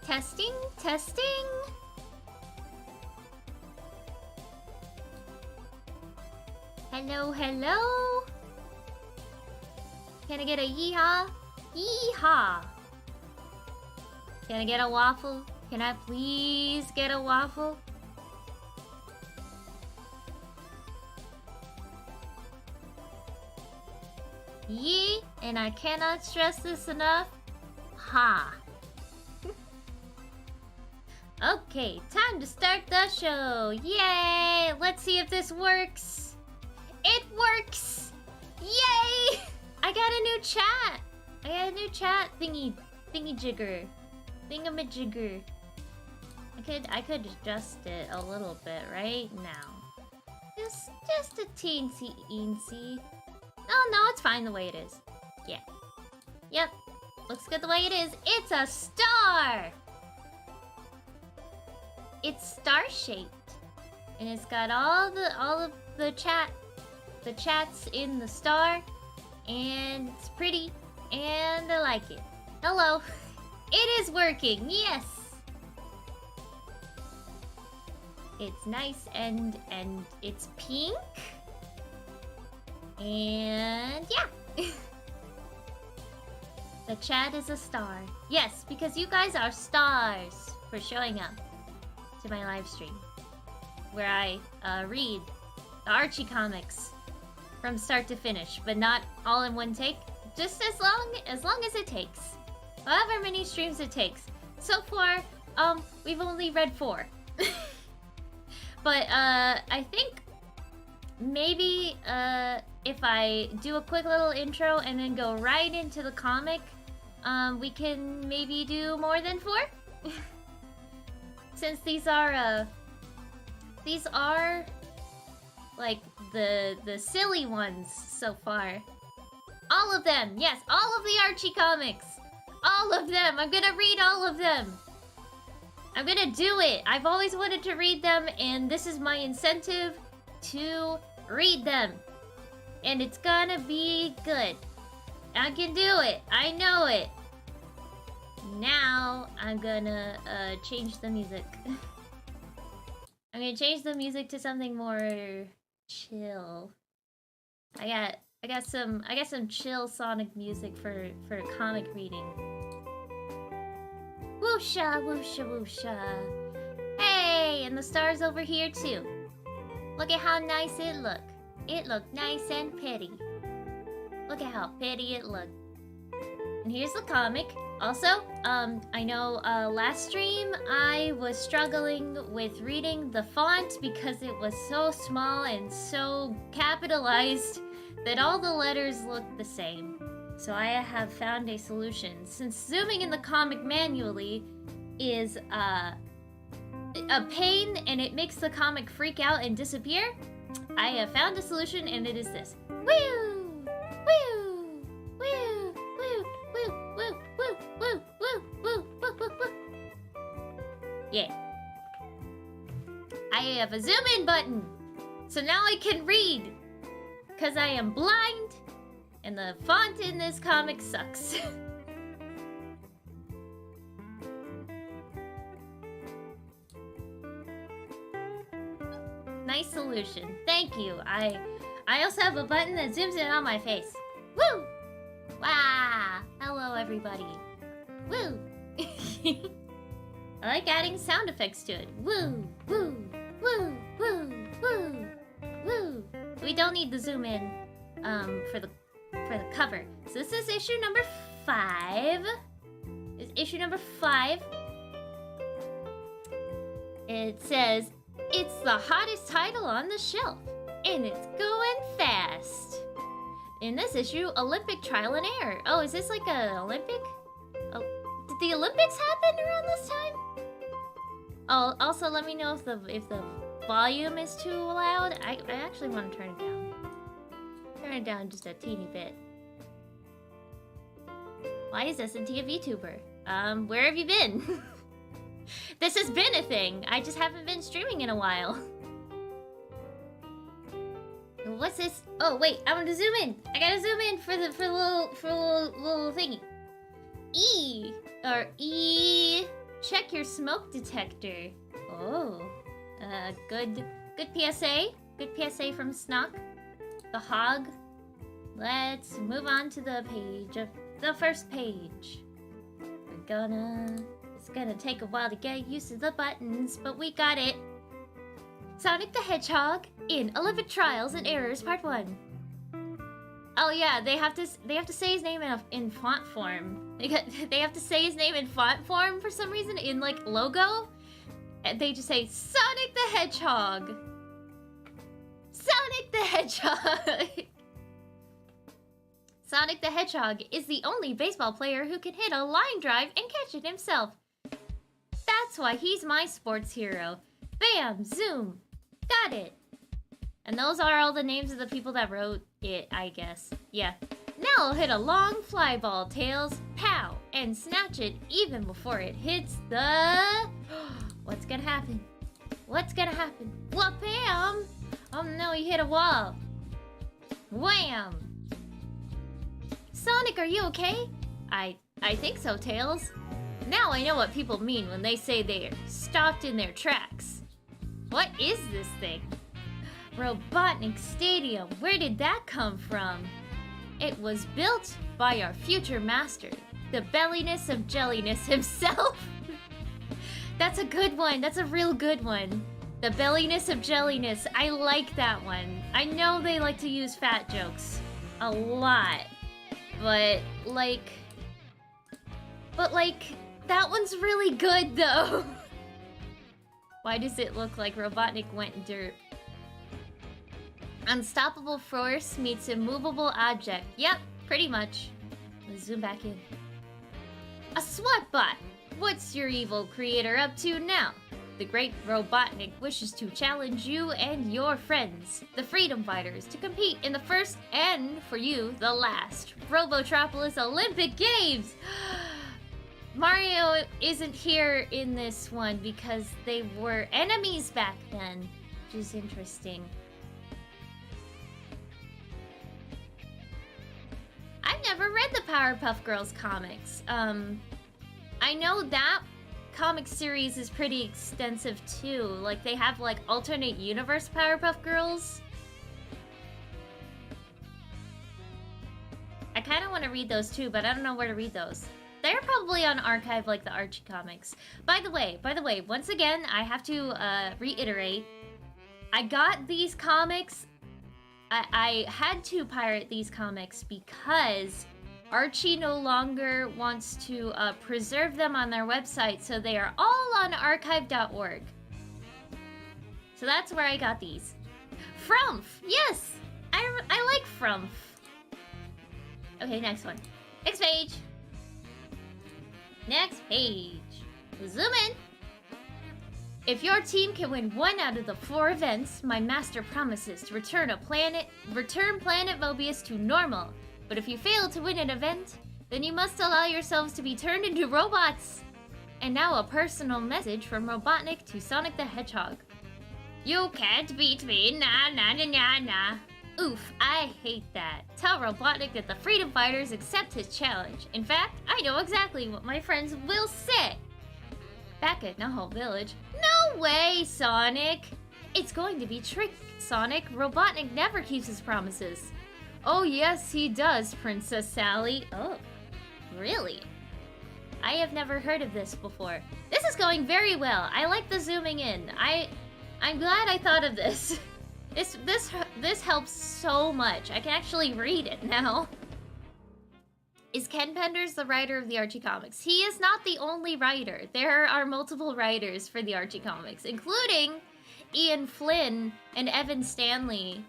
Testing, testing. Hello, hello. Can I get a yeehaw? Yeehaw. Can I get a waffle? Can I please get a waffle? Yee, and I cannot stress this enough. Ha. Okay, time to start the show. Yay! Let's see if this works. It works! Yay! I got a new chat. I got a new chat thingy-jigger. Thingamajigger. I could adjust it a little bit right now. Just a teensy-eensy. Oh no, it's fine the way it is. Yeah. Yep. Looks good the way it is. It's a star! It's star-shaped. And it's got all of the chats in the star. And it's pretty. And I like it. Hello. It is working, yes! It's nice and it's pink. And yeah. The chat is a star. Yes, because you guys are stars for showing up to my live stream, where I read the Archie comics from start to finish, but not all in one take. Just as long as it takes. However many streams it takes. So far, we've only read 4. But I think maybe if I do a quick little intro and then go right into the comic, we can maybe do more than 4. Since these are like the silly ones so far. All of them, yes, all of the Archie comics. All of them. I'm gonna read all of them. I'm gonna do it. I've always wanted to read them, and this is my incentive to read them. And it's gonna be good. I can do it. I know it. Now, I'm gonna change the music. I'm gonna change the music to something more chill. I got some chill Sonic music for comic reading. Woosha, woosha, woosha. Hey, and the stars over here too. Look at how nice it looked. It looked nice and pretty. Look at how pretty it looked. And here's the comic. Also, I know last stream I was struggling with reading the font because it was so small and so capitalized that all the letters looked the same. So I have found a solution. Since zooming in the comic manually is a pain and it makes the comic freak out and disappear, I have found a solution, and it is this. Woo! Woo! Woo! Woo! Woo! Woo! Woo! Woo! Woo! Woo! Woo! Woo! Woo! Yeah. I have a zoom in button, so now I can read. Cause I am blind, and the font in this comic sucks. Nice solution. Thank you. I also have a button that zooms in on my face. Woo! Wow! Hello, everybody. Woo! I like adding sound effects to it. Woo! Woo! Woo! Woo! Woo! Woo! We don't need the zoom in for the cover. So this is issue number 5. It's issue number 5. It says, it's the hottest title on the shelf, and it's going fast. In this issue, Olympic trial and error. Oh, is this like an Olympic? Oh, did the Olympics happen around this time? Oh, also let me know if the volume is too loud. I actually want to turn it down. Turn it down just a teeny bit. Why is SNT a VTuber? Where have you been? This has been a thing. I just haven't been streaming in a while. What's this? Oh wait, I want to zoom in. I gotta zoom in for the little thingy. E check your smoke detector. Oh, good PSA. Good PSA from Snock. The Hog. Let's move on to the page of the first page. It's gonna take a while to get used to the buttons, but we got it. Sonic the Hedgehog in Olympic Trials and Errors Part 1. Oh yeah, they have to say his name in font form. They have to say his name in font form for some reason in like logo. And they just say Sonic the Hedgehog. Sonic the Hedgehog. Sonic the Hedgehog is the only baseball player who can hit a line drive and catch it himself. That's why he's my sports hero. Bam! Zoom! Got it! And those are all the names of the people that wrote it, I guess. Yeah. Now I'll hit a long fly ball, Tails. Pow! And snatch it even before it hits the... What's gonna happen? What's gonna happen? Wha-bam! Oh no, he hit a wall. Wham! Sonic, are you okay? I think so, Tails. Now I know what people mean when they say they're stopped in their tracks. What is this thing? Robotnik Stadium, where did that come from? It was built by our future master, the belliness of jelliness himself. That's a good one, that's a real good one. The belliness of jelliness, I like that one. I know they like to use fat jokes a lot, but like, that one's really good though. Why does it look like Robotnik went dirt? Unstoppable force meets immovable object. Yep, pretty much. Let's zoom back in. A Swatbot! What's your evil creator up to now? The great Robotnik wishes to challenge you and your friends, the Freedom Fighters, to compete in the first and, for you, the last Robotropolis Olympic Games! Mario isn't here in this one because they were enemies back then, which is interesting. I've never read the Powerpuff Girls comics. I know that comic series is pretty extensive too. Like they have like alternate universe Powerpuff Girls. I kind of want to read those too, but I don't know where to read those. They're probably on archive like the Archie comics. By the way, once again, I have to reiterate, I got these comics. I had to pirate these comics because Archie no longer wants to preserve them on their website, so they are all on archive.org. So that's where I got these. Frumph! Yes! I like Frumph. Okay, next one. Next page. Next page. Zoom in. If your team can win 1 out of the 4 events, my master promises to return Planet Mobius to normal. But if you fail to win an event, then you must allow yourselves to be turned into robots. And now a personal message from Robotnik to Sonic the Hedgehog. You can't beat me, nah nah nah nah nah. Oof, I hate that. Tell Robotnik that the Freedom Fighters accept his challenge. In fact, I know exactly what my friends will say. Back at Null Village. No way, Sonic! It's going to be tricked, Sonic. Robotnik never keeps his promises. Oh yes, he does, Princess Sally. Oh, really? I have never heard of this before. This is going very well. I like the zooming in. I'm glad I thought of this. This helps so much. I can actually read it now. Is Ken Penders the writer of the Archie comics? He is not the only writer. There are multiple writers for the Archie comics, including Ian Flynn and Evan Stanley,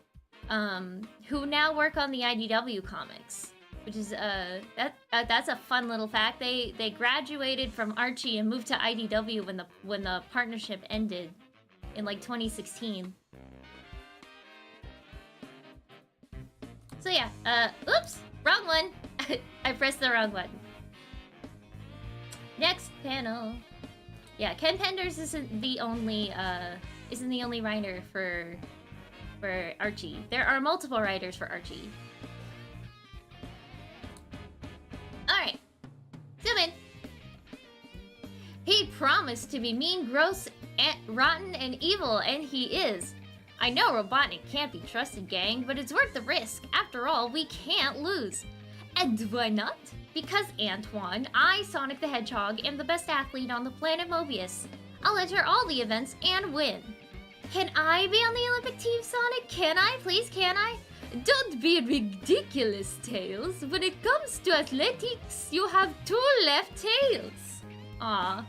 who now work on the IDW comics, which is that's a fun little fact. They graduated from Archie and moved to IDW when the partnership ended in like 2016. So yeah, oops, wrong one. I pressed the wrong button. Next panel. Yeah, Ken Penders isn't the only writer for Archie. There are multiple writers for Archie. Alright. Zoom in. He promised to be mean, gross, rotten, and evil, and he is. I know Robotnik can't be trusted, gang, but it's worth the risk. After all, we can't lose. And why not? Because Antoine, I, Sonic the Hedgehog, am the best athlete on the planet Mobius. I'll enter all the events and win. Can I be on the Olympic team, Sonic? Can I? Please, can I? Don't be ridiculous, Tails. When it comes to athletics, you have 2 left tails. Aw.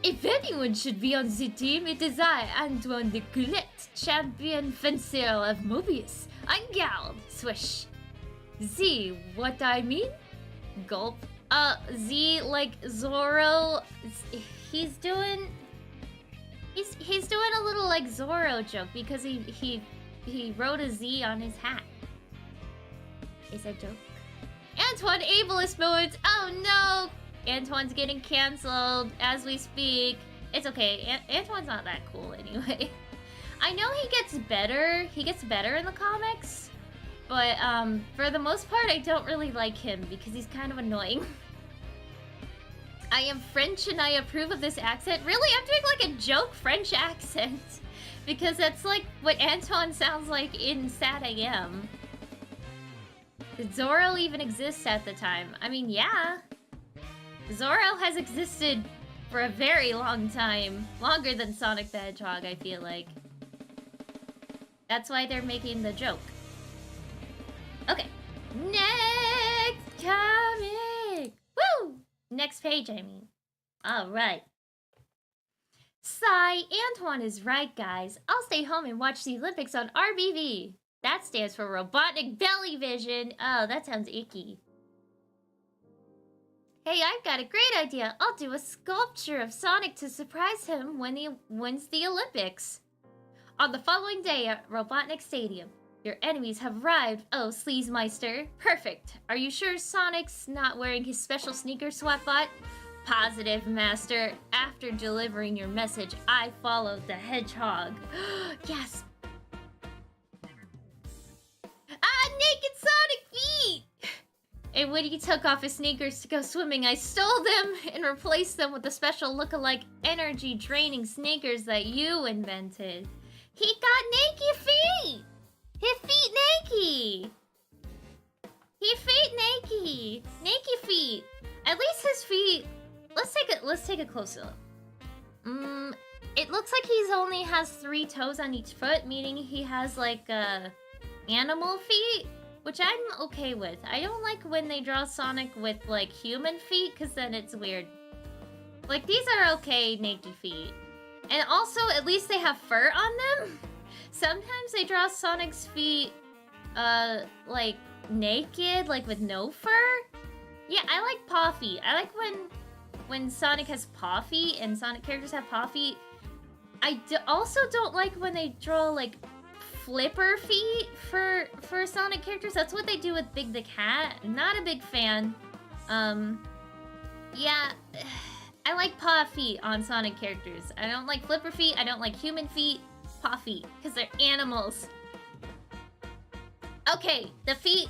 If anyone should be on the team, it is I, Antoine de Coulette, champion fencer of Mobius. I'm Gald. Swish. Z, what I mean? Gulp. Z, like Zorro. He's doing a little like Zorro joke because he wrote a Z on his hat. Is that a joke? Antoine ableist modes. Oh no! Antoine's getting cancelled as we speak. It's okay. Antoine's not that cool anyway. I know he gets better. He gets better in the comics. But for the most part, I don't really like him because he's kind of annoying. I am French and I approve of this accent. Really? I'm doing like a joke French accent. Because that's like what Antoine sounds like in Sad AM. Did Zorro even exist at the time? I mean, yeah. Zorro has existed for a very long time. Longer than Sonic the Hedgehog, I feel like. That's why they're making the joke. Okay. Next comic! Woo! Next page, I mean. Alright. Sigh, Antoine is right, guys. I'll stay home and watch the Olympics on RBV. That stands for Robotnik Belly Vision. Oh, that sounds icky. Hey, I've got a great idea. I'll do a sculpture of Sonic to surprise him when he wins the Olympics. On the following day at Robotnik Stadium, your enemies have arrived. Oh, Sleazemeister. Perfect. Are you sure Sonic's not wearing his special sneaker, Swatbot? Positive, Master. After delivering your message, I followed the hedgehog. Yes. Naked Sonic feet! And when he took off his sneakers to go swimming, I stole them and replaced them with the special look-alike energy-draining sneakers that you invented. He got naked feet! His feet naked! He feet naked! Naked feet! At least his feet... Let's take a closer look. It looks like he's only has 3 toes on each foot, meaning he has like animal feet, which I'm okay with. I don't like when they draw Sonic with like human feet, because then it's weird. Like these are okay naked feet. And also at least they have fur on them. Sometimes they draw Sonic's feet like naked, like with no fur. Yeah, I like paw feet. I like when Sonic has paw feet and Sonic characters have paw feet. I also don't like when they draw like flipper feet for Sonic characters. That's what they do with Big the Cat. Not a big fan. Yeah, I like paw feet on Sonic characters. I don't like flipper feet. I don't like human feet. Paw feet, because they're animals. Okay, the feet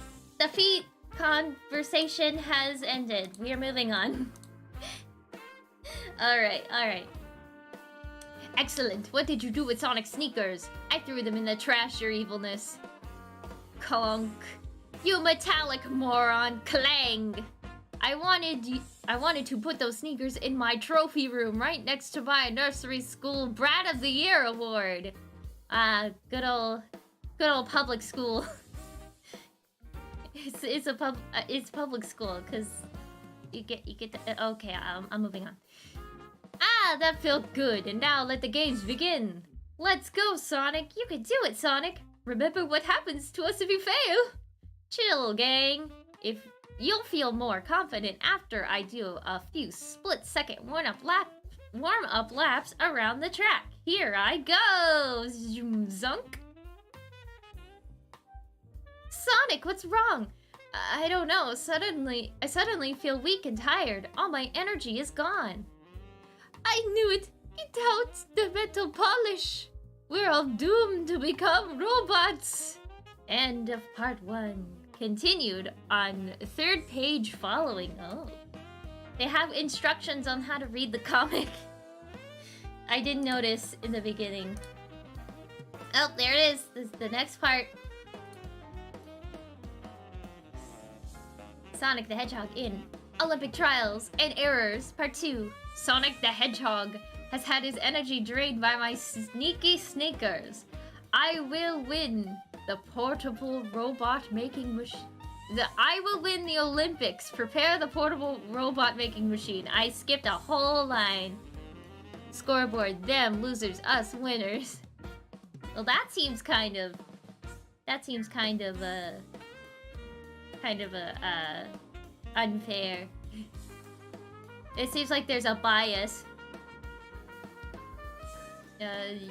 conversation has ended. We are moving on. Alright. Excellent. What did you do with Sonic's sneakers? I threw them in the trash, your evilness. Clunk. You metallic moron. Clang. I wanted to put those sneakers in my trophy room right next to my nursery school Brat of the Year award. Good old public school. It's public school because you get the, okay. I'm moving on. That felt good, and now let the games begin. Let's go, Sonic. You can do it, Sonic. Remember what happens to us if you fail. Chill, gang. If you'll feel more confident after I do a few split-second warm-up laps around the track. Here I go. Zunk. Sonic, what's wrong? I don't know. I suddenly feel weak and tired. All my energy is gone. I knew it. It doubts the metal polish. We're all doomed to become robots. End of part 1. Continued on 3rd page following. Oh. They have instructions on how to read the comic. I didn't notice in the beginning. Oh, there it is. This is the next part. Sonic the Hedgehog in Olympic Trials and Errors, Part 2. Sonic the Hedgehog has had his energy drained by my sneaky sneakers. I will win the portable robot making machine. I will win the Olympics. Prepare the portable robot making machine. I skipped a whole line. Scoreboard, them losers, us winners. Well, that seems kind of unfair. It seems like there's a bias.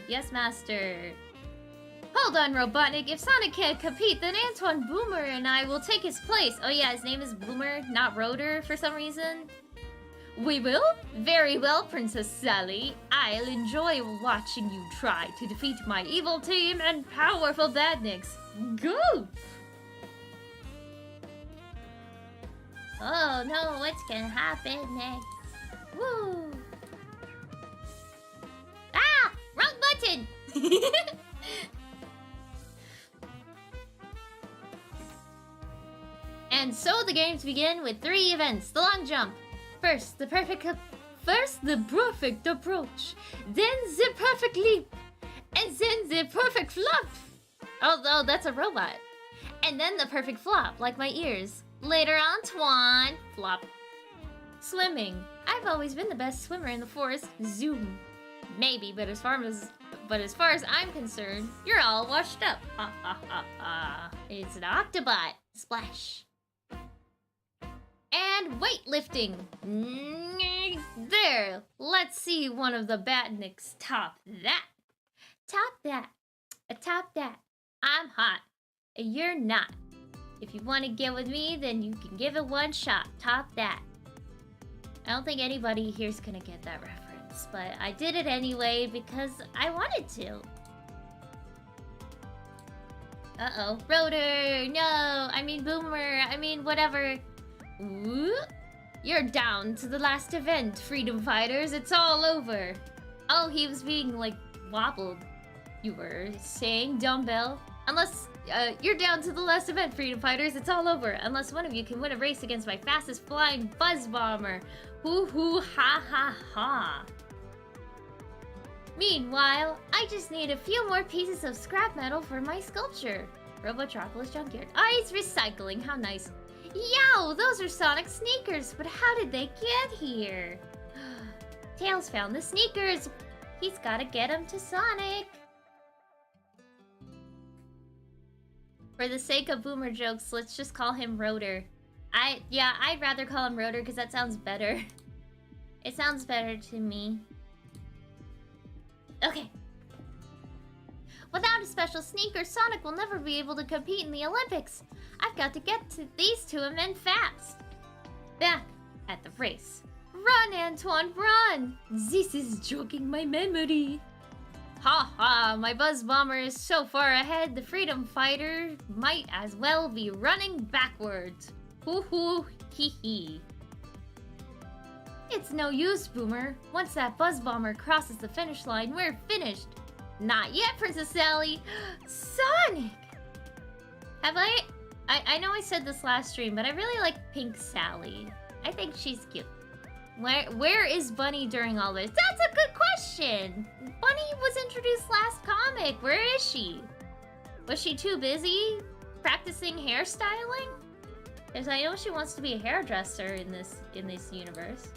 Yes, master. Hold on, Robotnik. If Sonic can't compete, then Antoine Boomer and I will take his place. Oh yeah, his name is Boomer, not Rotor for some reason. We will? Very well, Princess Sally. I'll enjoy watching you try to defeat my evil team and powerful badniks. Go! Oh no, what's gonna happen next? Woo! Ah! Wrong button! And so the games begin with 3 events. The long jump. First, the perfect approach. Then the perfect leap. And then the perfect flop. Oh, that's a robot. And then the perfect flop, like my ears. Later, Antoine. Flop. Swimming. I've always been the best swimmer in the forest. Zoom. Maybe, but as far as I'm concerned, you're all washed up. Ha ha ha ha. It's an Octobot. Splash. And weightlifting. There. Let's see one of the Badniks top that. Top that. Top that. I'm hot. You're not. If you want to get with me, then you can give it one shot. Top that. I don't think anybody here's gonna get that reference, but I did it anyway because I wanted to. Uh-oh. Rotor! No! I mean Boomer! I mean whatever. Ooh. You're down to the last event, freedom fighters. It's all over. Oh, he was being, like, wobbled. You were saying, dumbbell? Unless, you're down to the last event, freedom fighters. It's all over. Unless one of you can win a race against my fastest flying buzz bomber. Hoo hoo ha ha ha. Meanwhile, I just need a few more pieces of scrap metal for my sculpture. Robotropolis Junkyard. Oh, he's recycling. How nice. Yow, those are Sonic sneakers, but how did they get here? Tails found the sneakers. He's gotta get them to Sonic. For the sake of Boomer jokes, let's just call him Rotor. I'd rather call him Rotor because that sounds better. It sounds better to me. Okay. Without a special sneaker, Sonic will never be able to compete in the Olympics. I've got to get to these 2 men fast. Back at the race. Run, Antoine, run! This is jogging my memory. Ha ha, my buzz bomber is so far ahead, the freedom fighter might as well be running backwards. Hoo hoo, hee hee. It's no use, Boomer. Once that buzz bomber crosses the finish line, we're finished. Not yet, Princess Sally. Sonic! Have I know I said this last stream, but I really like Pink Sally. I think she's cute. Where is Bunny during all this? That's a good question! Bunny was introduced last comic. Where is she? Was she too busy practicing hairstyling? Because I know she wants to be a hairdresser in this universe.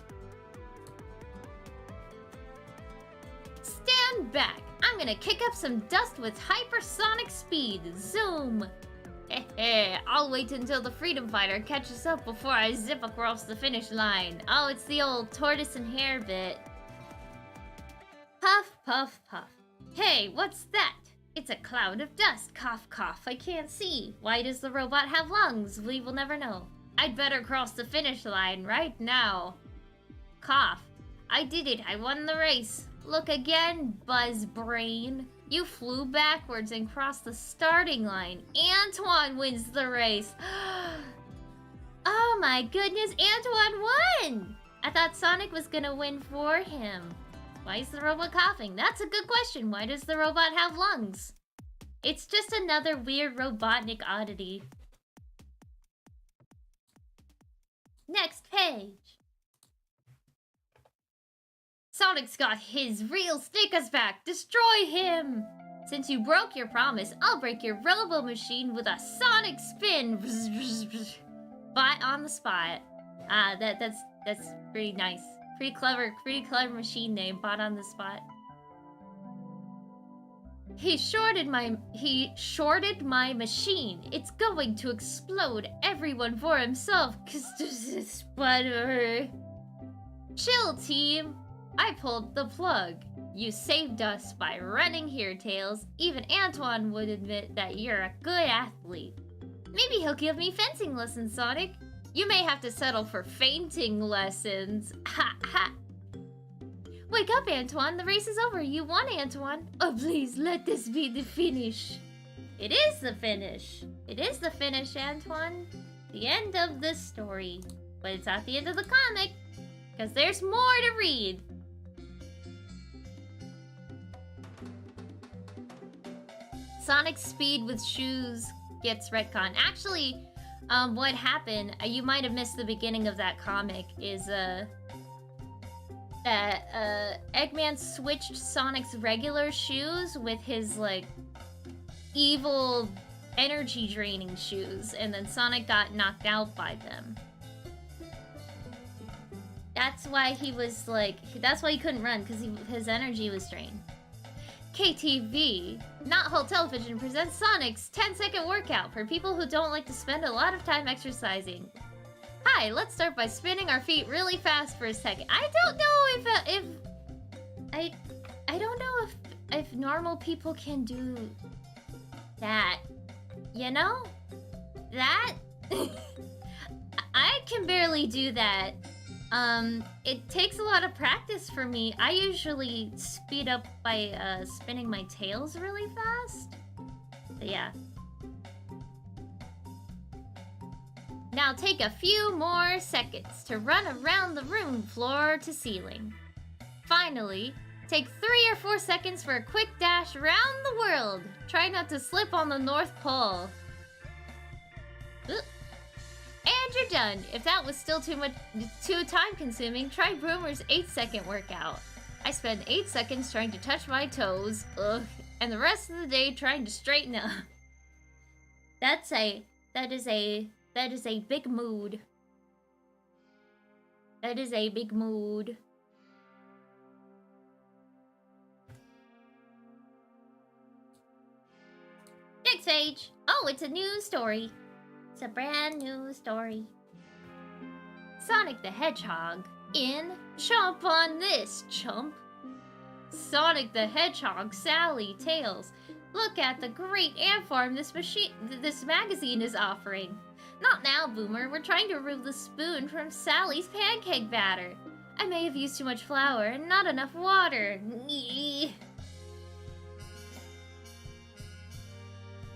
Stand back! I'm gonna kick up some dust with hypersonic speed. Zoom! I'll wait until the freedom fighter catches up before I zip across the finish line. Oh, it's the old tortoise and hare bit. Puff, puff, puff. Hey, what's that? It's a cloud of dust. Cough, cough. I can't see. Why does the robot have lungs? We will never know. I'd better cross the finish line right now. Cough. I did it. I won the race. Look again, Buzz Brain. You flew backwards and crossed the starting line. Antoine wins the race. Oh my goodness, Antoine won! I thought Sonic was gonna win for him. Why is the robot coughing? That's a good question. Why does the robot have lungs? It's just another weird Robotnik oddity. Next page. Sonic's got his real sneakers back. Destroy him! Since you broke your promise, I'll break your robo machine with a sonic spin. Bot on the spot. That's pretty nice. Pretty clever machine name. Bot on the spot. He shorted my machine. It's going to explode. Everyone for himself. Chill, team. I pulled the plug. You saved us by running here, Tails. Even Antoine would admit that you're a good athlete. Maybe he'll give me fencing lessons, Sonic. You may have to settle for fainting lessons. Ha ha. Wake up, Antoine. The race is over. You won, Antoine. Oh, please, let this be the finish. It is the finish. It is the finish, Antoine. The end of the story. But it's not the end of the comic. Because there's more to read. Sonic's speed with shoes gets retcon. Actually, what happened, you might have missed the beginning of that comic, is that Eggman switched Sonic's regular shoes with his, like, evil energy draining shoes, and then Sonic got knocked out by them. That's why he was, like, that's why he couldn't run, because his energy was drained. KTV, Not Whole Television, presents Sonic's 10-second workout for people who don't like to spend a lot of time exercising. Hi, let's start by spinning our feet really fast for a second. I don't know I don't know if normal people can do that. You know? That? I can barely do that. It takes a lot of practice for me. I usually speed up by spinning my tails really fast. But yeah. Now take a few more seconds to run around the room floor to ceiling. Finally, take 3 or 4 seconds for a quick dash around the world. Try not to slip on the North Pole. Oop. And you're done. If that was still too time consuming, try Boomer's 8-second workout. I spend 8 seconds trying to touch my toes, ugh, and the rest of the day trying to straighten up. That is a big mood. That is a big mood. Next page. Oh, it's a new story. It's a brand new story. Sonic the Hedgehog in Chomp on this, Chomp. Sonic the Hedgehog, Sally, Tails. Look at the great ant farm this magazine is offering. Not now, Boomer. We're trying to remove the spoon from Sally's pancake batter. I may have used too much flour and not enough water.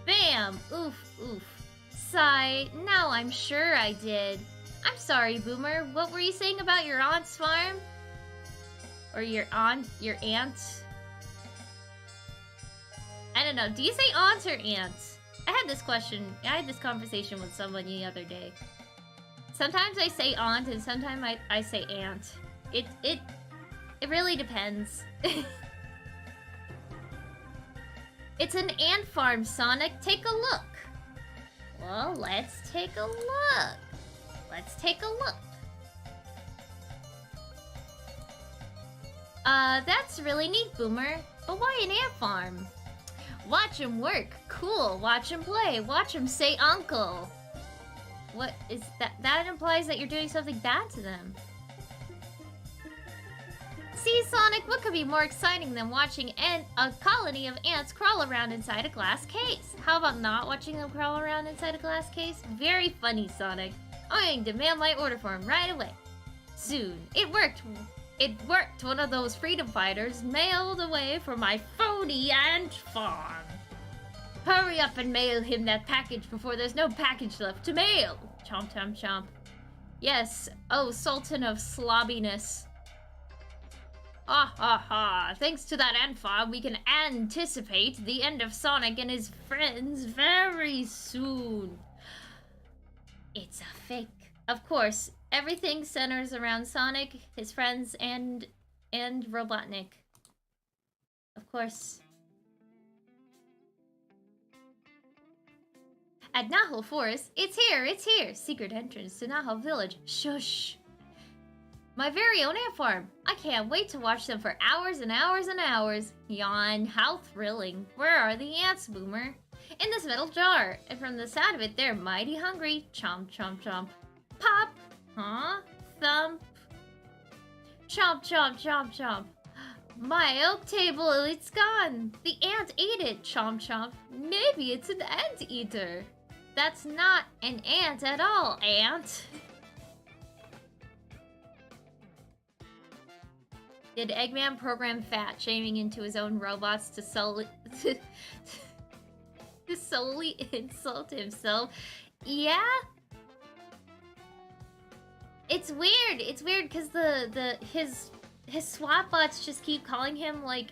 Bam! Oof, oof. Sigh. Now I'm sure I did. I'm sorry, Boomer. What were you saying about your aunt's farm? Or your aunt? I don't know. Do you say aunt or aunt? I had this conversation with someone the other day. Sometimes I say aunt and sometimes I say aunt. It really depends. It's an ant farm, Sonic. Take a look. Well, let's take a look. Let's take a look. That's really neat, Boomer. But why an ant farm? Watch him work. Cool. Watch him play. Watch him say uncle. What is that? That implies that you're doing something bad to them. See, Sonic, what could be more exciting than watching a colony of ants crawl around inside a glass case? How about not watching them crawl around inside a glass case? Very funny, Sonic. I'm going to mail my order for him right away. Soon. It worked. It worked. One of those freedom fighters mailed away for my phony ant farm. Hurry up and mail him that package before there's no package left to mail. Chomp, chomp, chomp. Yes, oh, Sultan of Slobbiness. Ha ha ha. Thanks to that ANFA, we can anticipate the end of Sonic and his friends very soon. It's a fake. Of course, everything centers around Sonic, his friends, and Robotnik. Of course. At Nahal Forest, it's here! Secret entrance to Nahal Village. Shush! My very own ant farm. I can't wait to watch them for hours and hours and hours. Yawn, how thrilling. Where are the ants, Boomer? In this metal jar, and from the sound of it, they're mighty hungry. Chomp, chomp, chomp. Pop! Huh? Thump. Chomp, chomp, chomp, chomp. My oak table, it's gone. The ant ate it. Chomp, chomp. Maybe it's an anteater. That's not an ant at all, ant. Did Eggman program fat shaming into his own robots to solely insult himself? Yeah? It's weird. It's weird because his Swatbots just keep calling him like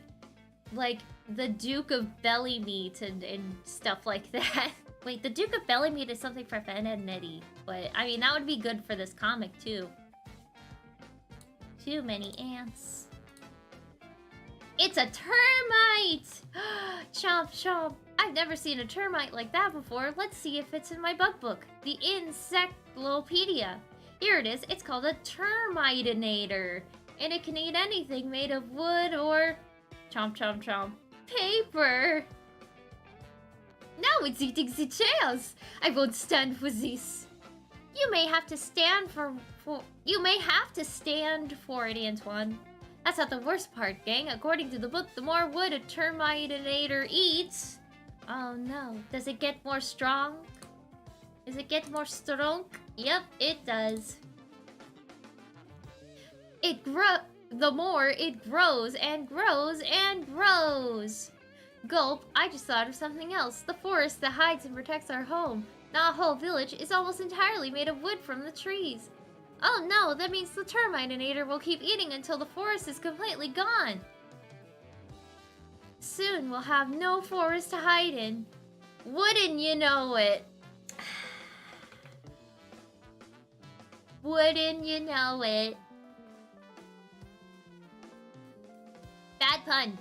the Duke of Belly Meat and stuff like that. Wait, the Duke of Belly Meat is something for Fen and Nettie, but I mean that would be good for this comic too. Too many ants. It's a termite! Chomp, chomp. I've never seen a termite like that before. Let's see if it's in my bug book. The Insectlopedia. Here it is. It's called a Termiteinator. And it can eat anything made of wood or... Chomp, chomp, chomp. Paper! Now it's eating the chairs. I won't stand for this. You may have to stand for it, Antoine. That's not the worst part, gang. According to the book, the more wood a Termiteinator eats... Oh no. Does it get more strong? Does it get more strong? Yep, it does. The more it grows and grows and grows. Gulp, I just thought of something else. The forest that hides and protects our home. Nahal Village is almost entirely made of wood from the trees. Oh no, that means the Termiteinator will keep eating until the forest is completely gone. Soon we'll have no forest to hide in. Wouldn't you know it? Wouldn't you know it? Bad pun.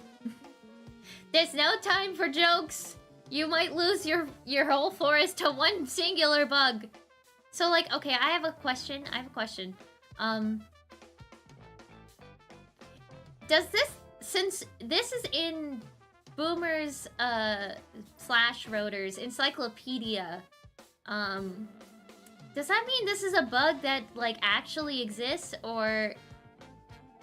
There's no time for jokes. You might lose your whole forest to one singular bug. So, like, okay, I have a question. Does this, since this is in Boomer's, slash Rotor's encyclopedia, does that mean this is a bug that, like, actually exists, or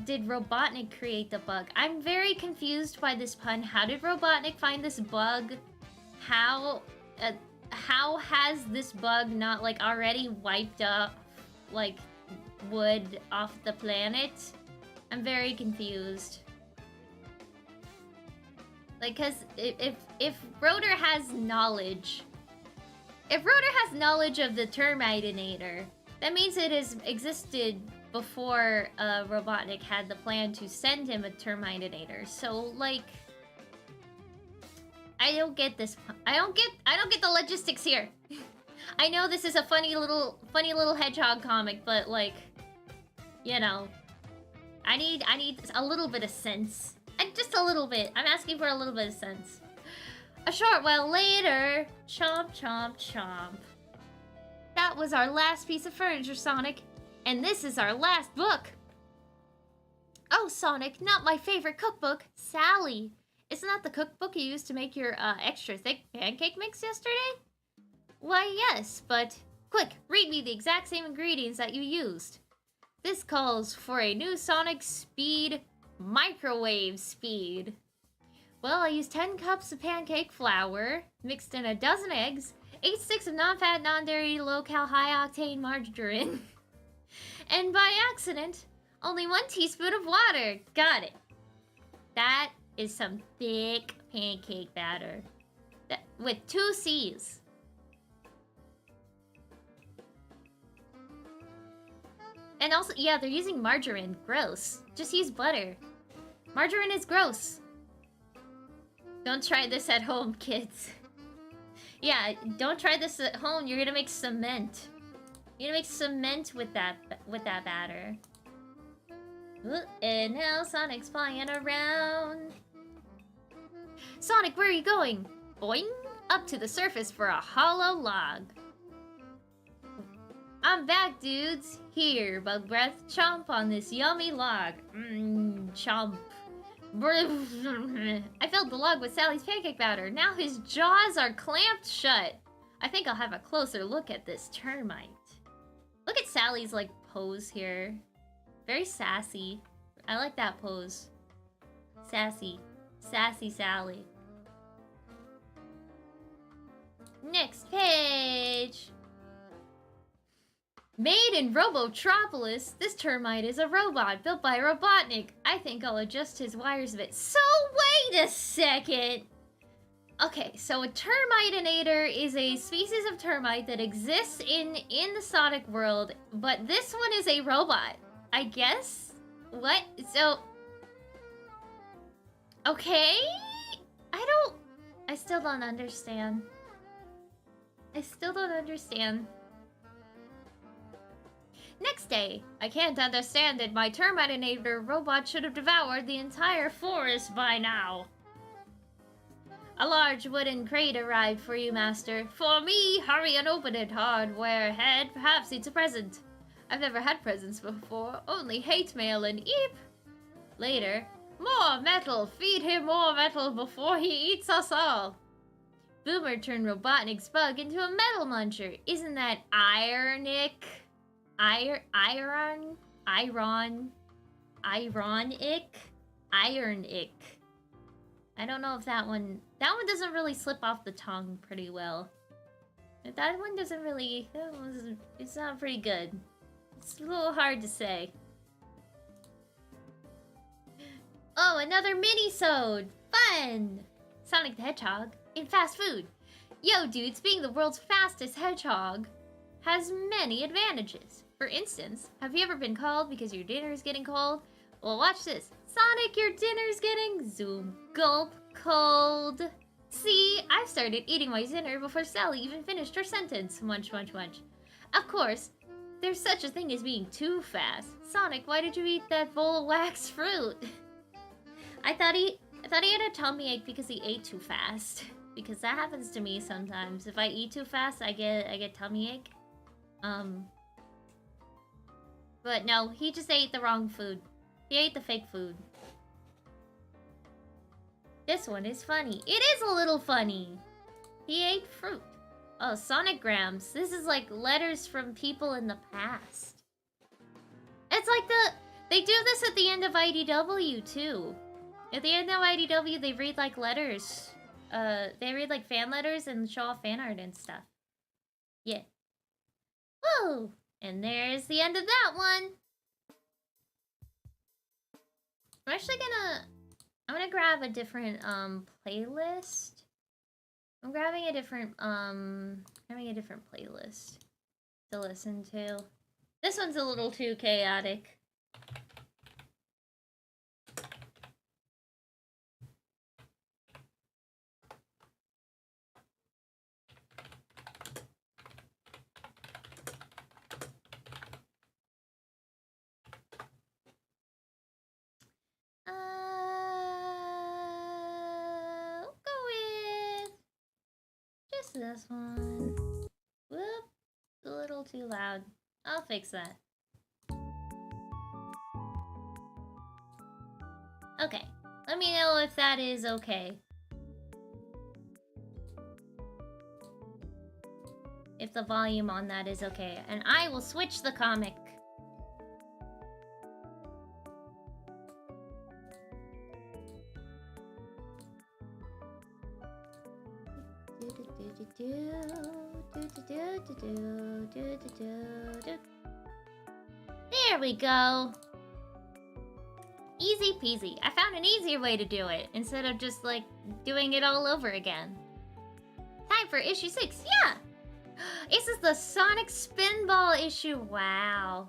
did Robotnik create the bug? I'm very confused by this pun. How did Robotnik find this bug? How has this bug not, like, already wiped up, like, wood off the planet? I'm very confused. Like, cause if Rotor has knowledge... If Rotor has knowledge of the Termiteinator, that means it has existed before Robotnik had the plan to send him a Termiteinator. So, like... I don't get this. I don't get the logistics here. I know this is a funny little hedgehog comic, but like, you know, I need a little bit of sense. And just a little bit. I'm asking for a little bit of sense. A short while later, chomp, chomp, chomp. That was our last piece of furniture, Sonic, and this is our last book. Oh, Sonic, not my favorite cookbook, Sally. Isn't that the cookbook you used to make your extra thick pancake mix yesterday? Why, yes, but quick, read me the exact same ingredients that you used. This calls for a new Sonic Speed microwave speed. Well, I used 10 cups of pancake flour, mixed in a dozen eggs, 8 sticks of non-fat, non-dairy, low-cal, high-octane margarine, and by accident, only 1 teaspoon of water. Got it. That is some thick pancake batter with 2 C's. And also, yeah, they're using margarine. Gross. Just use butter. Margarine is gross. Don't try this at home, kids. Yeah, don't try this at home. You're gonna make cement. You're gonna make cement with that batter. Ooh, and now Sonic's flying around. Sonic, where are you going? Boing! Up to the surface for a hollow log. I'm back, dudes. Here, bug breath, chomp on this yummy log. Chomp. I filled the log with Sally's pancake batter. Now his jaws are clamped shut. I think I'll have a closer look at this termite. Look at Sally's, like, pose here. Very sassy. I like that pose. Sassy. Sassy Sally. Next page. Made in Robotropolis, this termite is a robot built by Robotnik. I think I'll adjust his wires a bit. So wait a second! Okay, so a Termiteinator is a species of termite that exists in the Sonic world, but this one is a robot. I guess? What? So... Okay? I still don't understand. I still don't understand. Next day, I can't understand it. My Termiteinator robot should have devoured the entire forest by now. A large wooden crate arrived for you, Master. For me, hurry and open it. Hardware head, perhaps it's a present. I've never had presents before, only hate mail and eep. Later, more metal. Feed him more metal before he eats us all. Boomer turned Robotnik's bug into a metal muncher. Isn't that ironic? Ironic? Ironic. I don't know if that one doesn't really slip off the tongue pretty well. That one doesn't really, it's not pretty good. It's a little hard to say. Oh, another mini-sode! Fun! Sonic the Hedgehog in fast food. Yo, dudes, being the world's fastest hedgehog has many advantages. For instance, have you ever been called because your dinner is getting cold? Well, watch this. Sonic, your dinner's getting zoom gulp cold. See, I've started eating my dinner before Sally even finished her sentence. Munch, munch, munch. Of course, there's such a thing as being too fast. Sonic, why did you eat that bowl of wax fruit? I thought he had a tummy ache because he ate too fast. Because that happens to me sometimes. If I eat too fast, I get tummy ache. But no, he just ate the wrong food. He ate the fake food. This one is funny. It is a little funny. He ate fruit. Oh, Sonicgrams. This is like letters from people in the past. It's like they do this at the end of IDW too. At the end of IDW, they read like letters. They read like fan letters and show off fan art and stuff. Yeah. Whoa! And there's the end of that one. I'm gonna grab a different playlist. I'm grabbing a different having a different playlist to listen to. This one's a little too chaotic. This one. Whoop. A little too loud. I'll fix that. Okay. Let me know if that is okay. If the volume on that is okay. And I will switch the comic. There we go. Easy peasy. I found an easier way to do it instead of just like doing it all over again. Time for issue 6. Yeah. This is the Sonic Spinball issue. Wow.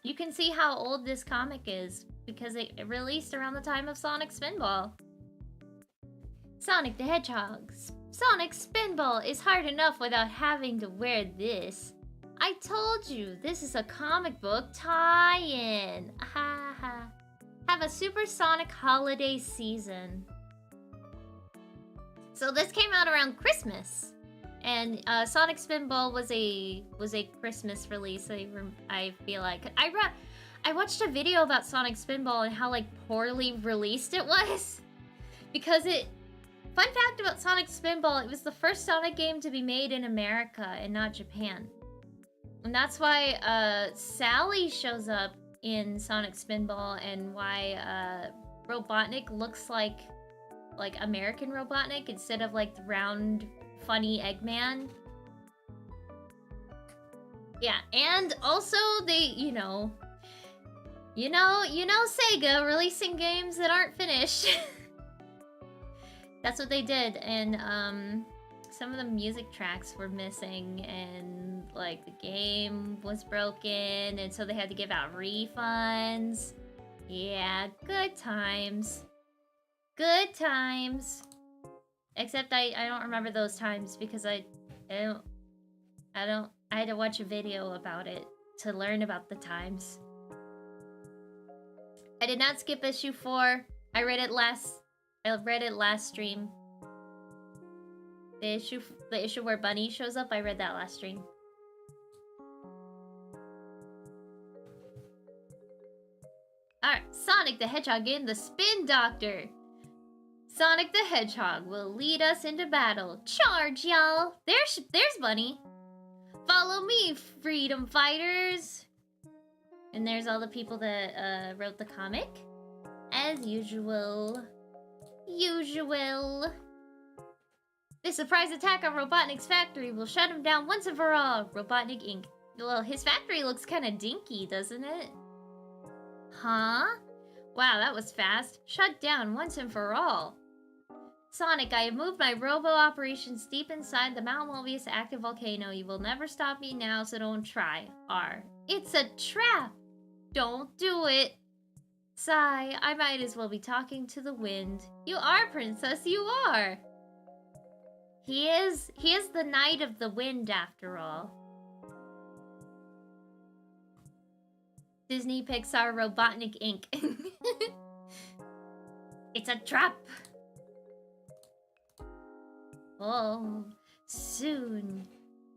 You can see how old this comic is because it released around the time of Sonic Spinball. Sonic the Hedgehog. Sonic Spinball is hard enough without having to wear this. I told you, this is a comic book tie-in. Ha ha. Have a supersonic holiday season. So this came out around Christmas. And Sonic Spinball was a Christmas release. I feel like I watched a video about Sonic Spinball and how like poorly released it was, because fun fact about Sonic Spinball, it was the first Sonic game to be made in America and not Japan, and that's why Sally shows up in Sonic Spinball and why Robotnik looks like American Robotnik instead of like the round funny Eggman. Yeah, and also they, you know Sega releasing games that aren't finished. That's what they did, and some of the music tracks were missing, and like the game was broken, and so they had to give out refunds. Yeah, good times. Good times. Except I don't remember those times because I had to watch a video about it to learn about the times. I did not skip issue 4. I read it last stream. The issue where Bunny shows up, I read that last stream. Alright, Sonic the Hedgehog and the Spin Doctor. Sonic the Hedgehog will lead us into battle. Charge, y'all! There's Bunny. Follow me, freedom fighters! And there's all the people that wrote the comic. As usual. This surprise attack on Robotnik's factory will shut him down once and for all. Robotnik Inc. Well, his factory looks kind of dinky, doesn't it? Huh? Wow, that was fast. Shut down once and for all. Sonic, I have moved my robo operations deep inside the Mount Mobius active volcano. You will never stop me now, so don't try. R. It's a trap! Don't do it! Sigh, I might as well be talking to the wind. You are, Princess, you are! He is the Knight of the Wind, after all. Disney Pixar Robotnik Inc. It's a trap! Oh, soon.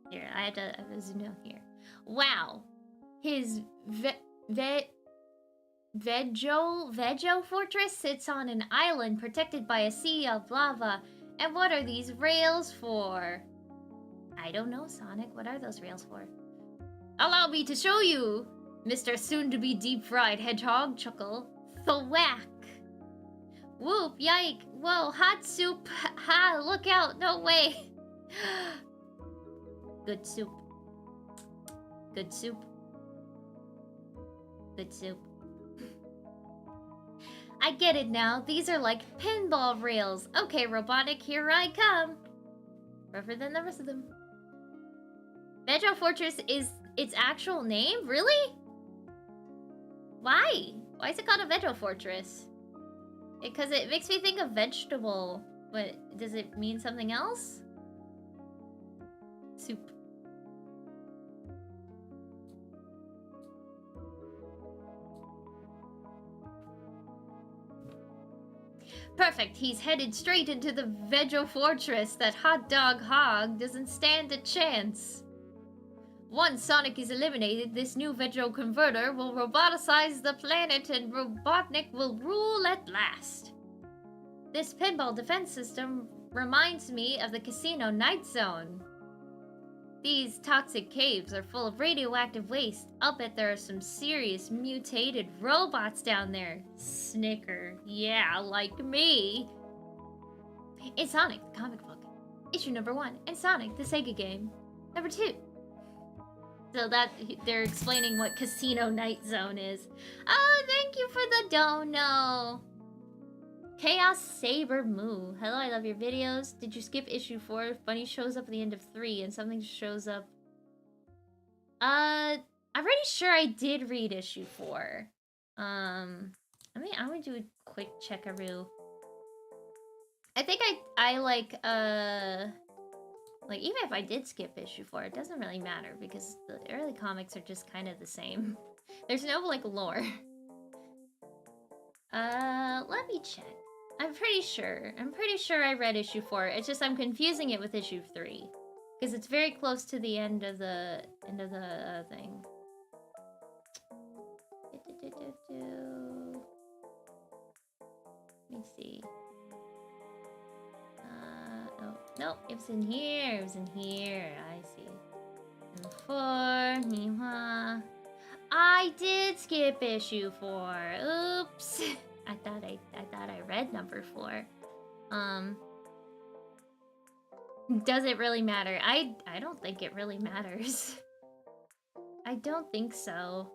Here, I have to zoom out here. Wow. His Vegofortress sits on an island protected by a sea of lava. And what are these rails for? I don't know, Sonic. What are those rails for? Allow me to show you, Mr. Soon-to-be deep-fried hedgehog. Chuckle. Thwack. Whoop, yike. Whoa, hot soup. Ha, look out. No way. Good soup. Good soup. Good soup. I get it now. These are like pinball rails. Okay, Robotnik, here I come. Rougher than the rest of them. Vegofortress is its actual name? Really? Why? Why is it called a Vegofortress? Because it makes me think of vegetable. But does it mean something else? Soup. Perfect, he's headed straight into the Vegofortress. That hot dog hog doesn't stand a chance. Once Sonic is eliminated, this new Vego converter will roboticize the planet and Robotnik will rule at last. This pinball defense system reminds me of the Casino Night Zone. These toxic caves are full of radioactive waste. I'll bet there are some serious mutated robots down there. Snicker. Yeah, like me. In Sonic, the comic book. Issue number 1. And Sonic, the Sega game. Number 2. So that, they're explaining what Casino Night Zone is. Oh, thank you for the dono. Chaos Saber Moo. Hello, I love your videos. Did you skip issue 4? Bunny shows up at the end of 3 and something shows up. I'm pretty sure I did read issue 4. I'm gonna do a quick checkaroo. I think I like even if I did skip issue 4, it doesn't really matter because the early comics are just kind of the same. There's no like lore. Let me check. I'm pretty sure I read issue 4. It's just I'm confusing it with issue 3 because it's very close to the end of the thing. Let me see. Oh, nope, it was in here. It was in here. I see. And 4. I did skip issue 4. Oops. I thought I read number 4. Does it really matter? I don't think it really matters. I don't think so.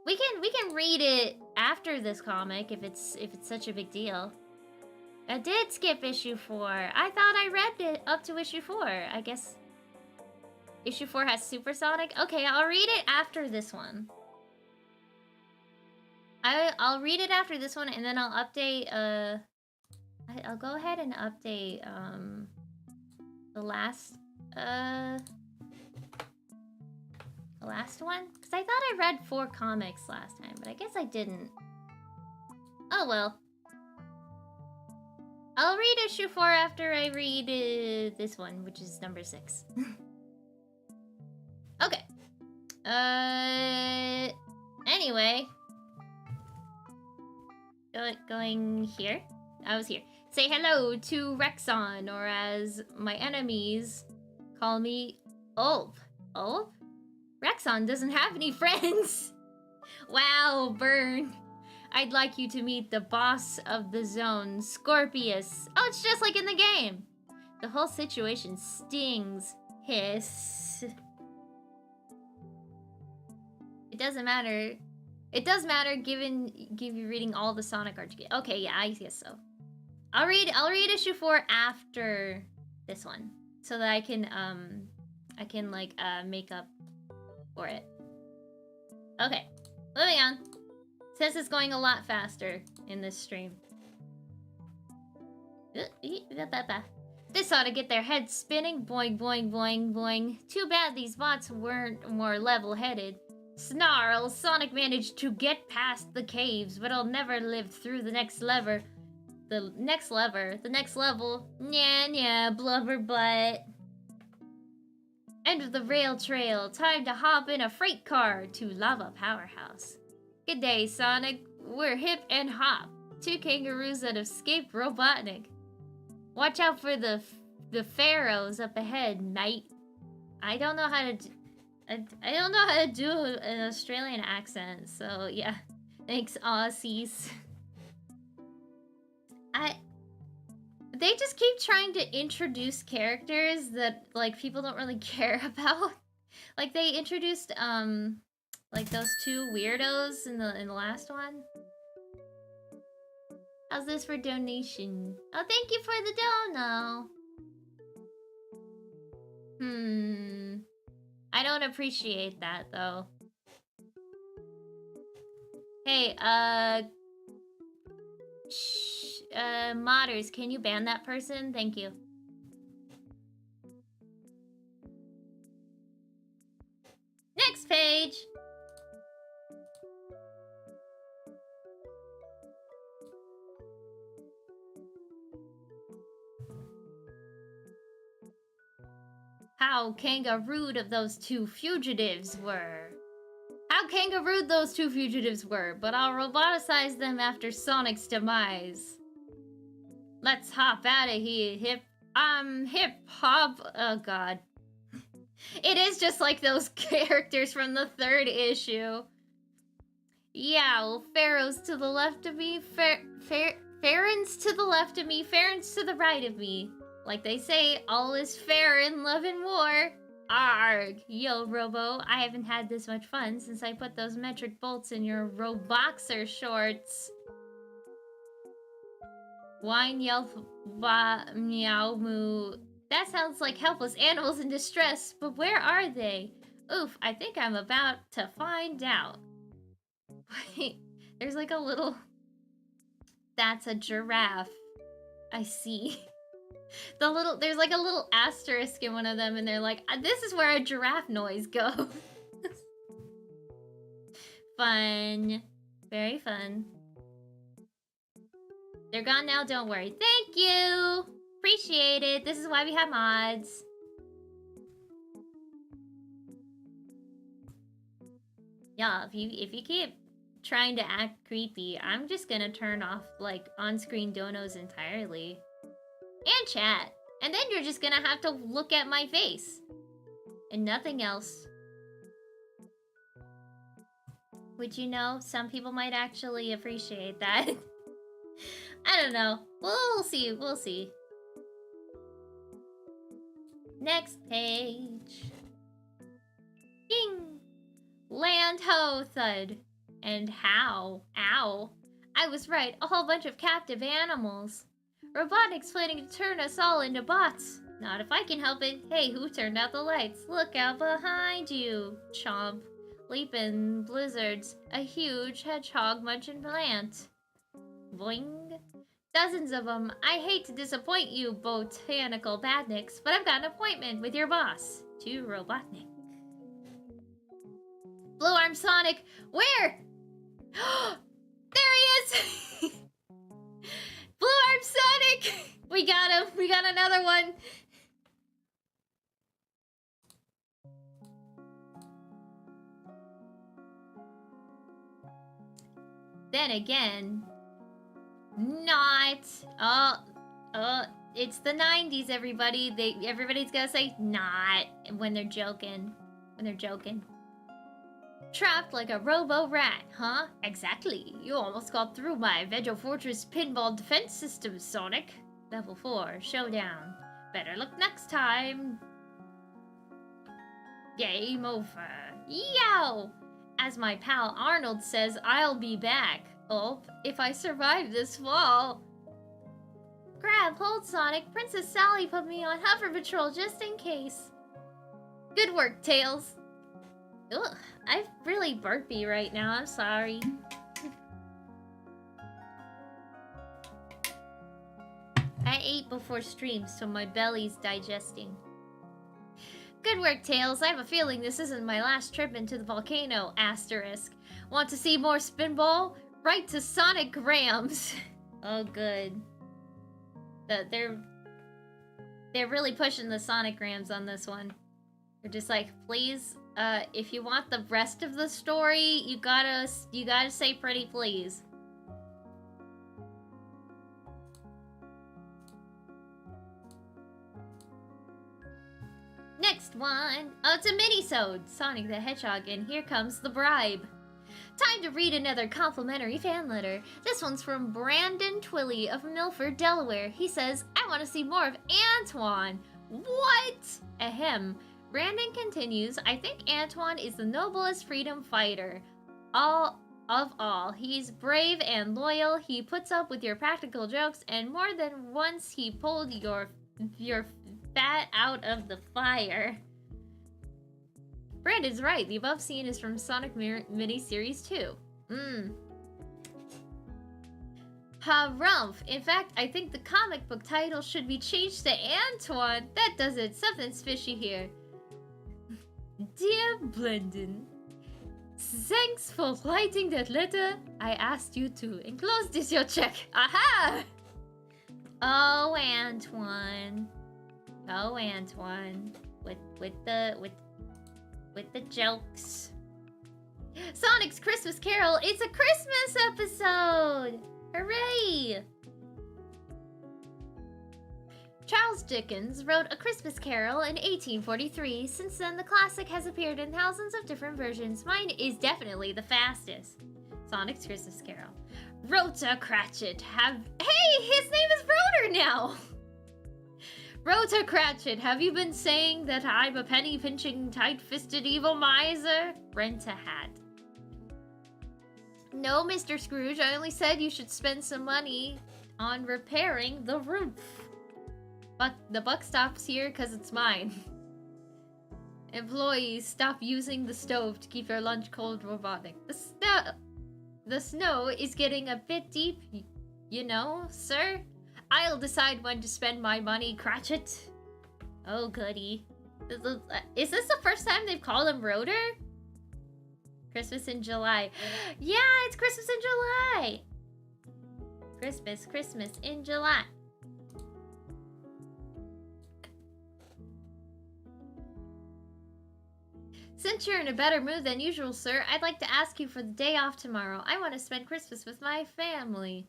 We can read it after this comic if it's such a big deal. I did skip issue 4. I thought I read it up to issue 4. I guess issue 4 has Supersonic. Okay, I'll read it after this one. I'll read it after this one, and then I'll update. I'll go ahead and update the last one, because I thought I read 4 comics last time, but I guess I didn't. Oh well. I'll read issue 4 after I read this one, which is number 6. Okay. Anyway. Going here. I was here. Say hello to Rexon, or as my enemies call me, Ulp. Ulp? Rexon doesn't have any friends. Wow, burn. I'd like you to meet the boss of the zone, Scorpius. Oh, it's just like in the game. The whole situation stings. Hiss. It doesn't matter. It does matter given you reading all the Sonic Archie. Okay, yeah, I guess so. I'll read issue 4 after this one, so that I can like make up for it. Okay, moving on. Since it's going a lot faster in this stream. This ought to get their heads spinning. Boing, boing, boing, boing. Too bad these bots weren't more level-headed. Snarl, Sonic managed to get past the caves, but he'll never live through the next lever. The next level. Nya, blubber butt. End of the rail trail. Time to hop in a freight car to Lava Powerhouse. Good day, Sonic. We're hip and hop. 2 kangaroos that escaped Robotnik. Watch out for the pharaohs up ahead, mate. I don't know how to do an Australian accent, so yeah. Thanks, Aussies. They just keep trying to introduce characters that like people don't really care about. Like they introduced like those 2 weirdos in the last one. How's this for donation? Oh, thank you for the dono. I don't appreciate that though. Hey, modders, can you ban that person? Thank you. Next page. How kangarooed of those 2 fugitives were. How kangarooed those 2 fugitives were, but I'll roboticize them after Sonic's demise. Let's hop out of here, hip-hop. Oh god. It is just like those characters from the 3rd issue. Yeah, well, pharaohs to the left of me, Farron's to the left of me, Farron's to the right of me. Like they say, all is fair in love and war. Arg! Yo, Robo, I haven't had this much fun since I put those metric bolts in your Roboxer shorts. Whine, yelp, meow, moo. That sounds like helpless animals in distress, but where are they? Oof, I think I'm about to find out. Wait, there's like a little... That's a giraffe. I see. There's like a little asterisk in one of them, and they're like, this is where a giraffe noise goes. Fun. Very fun. They're gone now, don't worry. Thank you! Appreciate it. This is why we have mods. Yeah, if you keep trying to act creepy, I'm just gonna turn off, like, on-screen donos entirely. And chat. And then you're just gonna have to look at my face. And nothing else. Which, you know, some people might actually appreciate that. I don't know. We'll see. We'll see. Next page. Ding! Land ho thud. And how? Ow. I was right. A whole bunch of captive animals. Robotnik's planning to turn us all into bots. Not if I can help it. Hey, who turned out the lights? Look out behind you. Chomp. Leapin' blizzards. A huge hedgehog munching plant. Boing. Dozens of them. I hate to disappoint you, botanical badniks, but I've got an appointment with your boss. To Robotnik. Blue Arm Sonic, where? There he is! Blue Arm Sonic! We got him. We got another one. Then again, not. It's the 90s, everybody. Everybody's gonna say not when they're joking. Trapped like a robo-rat, huh? Exactly. You almost got through my Vegofortress Pinball defense system, Sonic. Level 4, showdown. Better luck next time. Game over. Yow! As my pal Arnold says, I'll be back. Oh, if I survive this fall. Grab hold, Sonic. Princess Sally put me on hover patrol just in case. Good work, Tails. Ugh, I'm really burpy right now. I'm sorry. I ate before stream, so my belly's digesting. Good work, Tails. I have a feeling this isn't my last trip into the volcano, asterisk. Want to see more Spinball? Write to Sonic Grams. Oh, good. They're really pushing the Sonic Grams on this one. They're just like, please, if you want the rest of the story, you gotta say pretty please. Next one. Oh, it's a mini-sode. Sonic the Hedgehog, and here comes the bribe. Time to read another complimentary fan letter. This one's from Brandon Twilly of Milford, Delaware. He says, I want to see more of Antoine. What? Ahem. Brandon continues, I think Antoine is the noblest freedom fighter. All. He's brave and loyal. He puts up with your practical jokes, and more than once he pulled your fat out of the fire. Brandon's right. The above scene is from Sonic Mini Series 2. Harumph. In fact, I think the comic book title should be changed to Antoine. That does it. Something's fishy here. Dear Brendan, thanks for writing that letter. I asked you to enclose this your check. Aha! Oh, Antoine. Oh, Antoine. With the jokes. Sonic's Christmas Carol. It's a Christmas episode. Hooray! Charles Dickens wrote A Christmas Carol in 1843. Since then, the classic has appeared in thousands of different versions. Mine is definitely the fastest. Sonic's Christmas Carol. Rota Cratchit. Hey, his name is Rotor now! Rota Cratchit, have you been saying that I'm a penny-pinching, tight-fisted evil miser? Rent a hat. No, Mr. Scrooge, I only said you should spend some money on repairing the roof. But the buck stops here because it's mine. Employees, stop using the stove to keep your lunch cold, Robotnik. The snow is getting a bit deep, you know, sir? I'll decide when to spend my money, Cratchit. Oh, goody. Is this the first time they've called him Rotor? Christmas in July. Yeah, it's Christmas in July! Christmas in July. Since you're in a better mood than usual, sir, I'd like to ask you for the day off tomorrow. I want to spend Christmas with my family.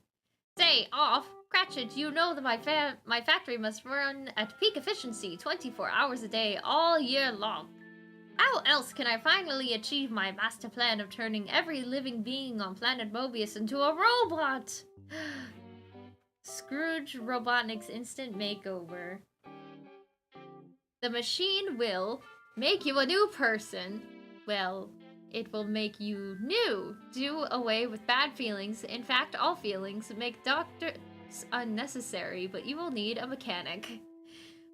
Day off? Cratchit, you know that my factory must run at peak efficiency 24 hours a day all year long. How else can I finally achieve my master plan of turning every living being on planet Mobius into a robot? Scrooge Robotnik's instant makeover. The machine will make you a new person. Well, it will make you new. Do away with bad feelings. In fact, all feelings. Make doctors unnecessary, but you will need a mechanic.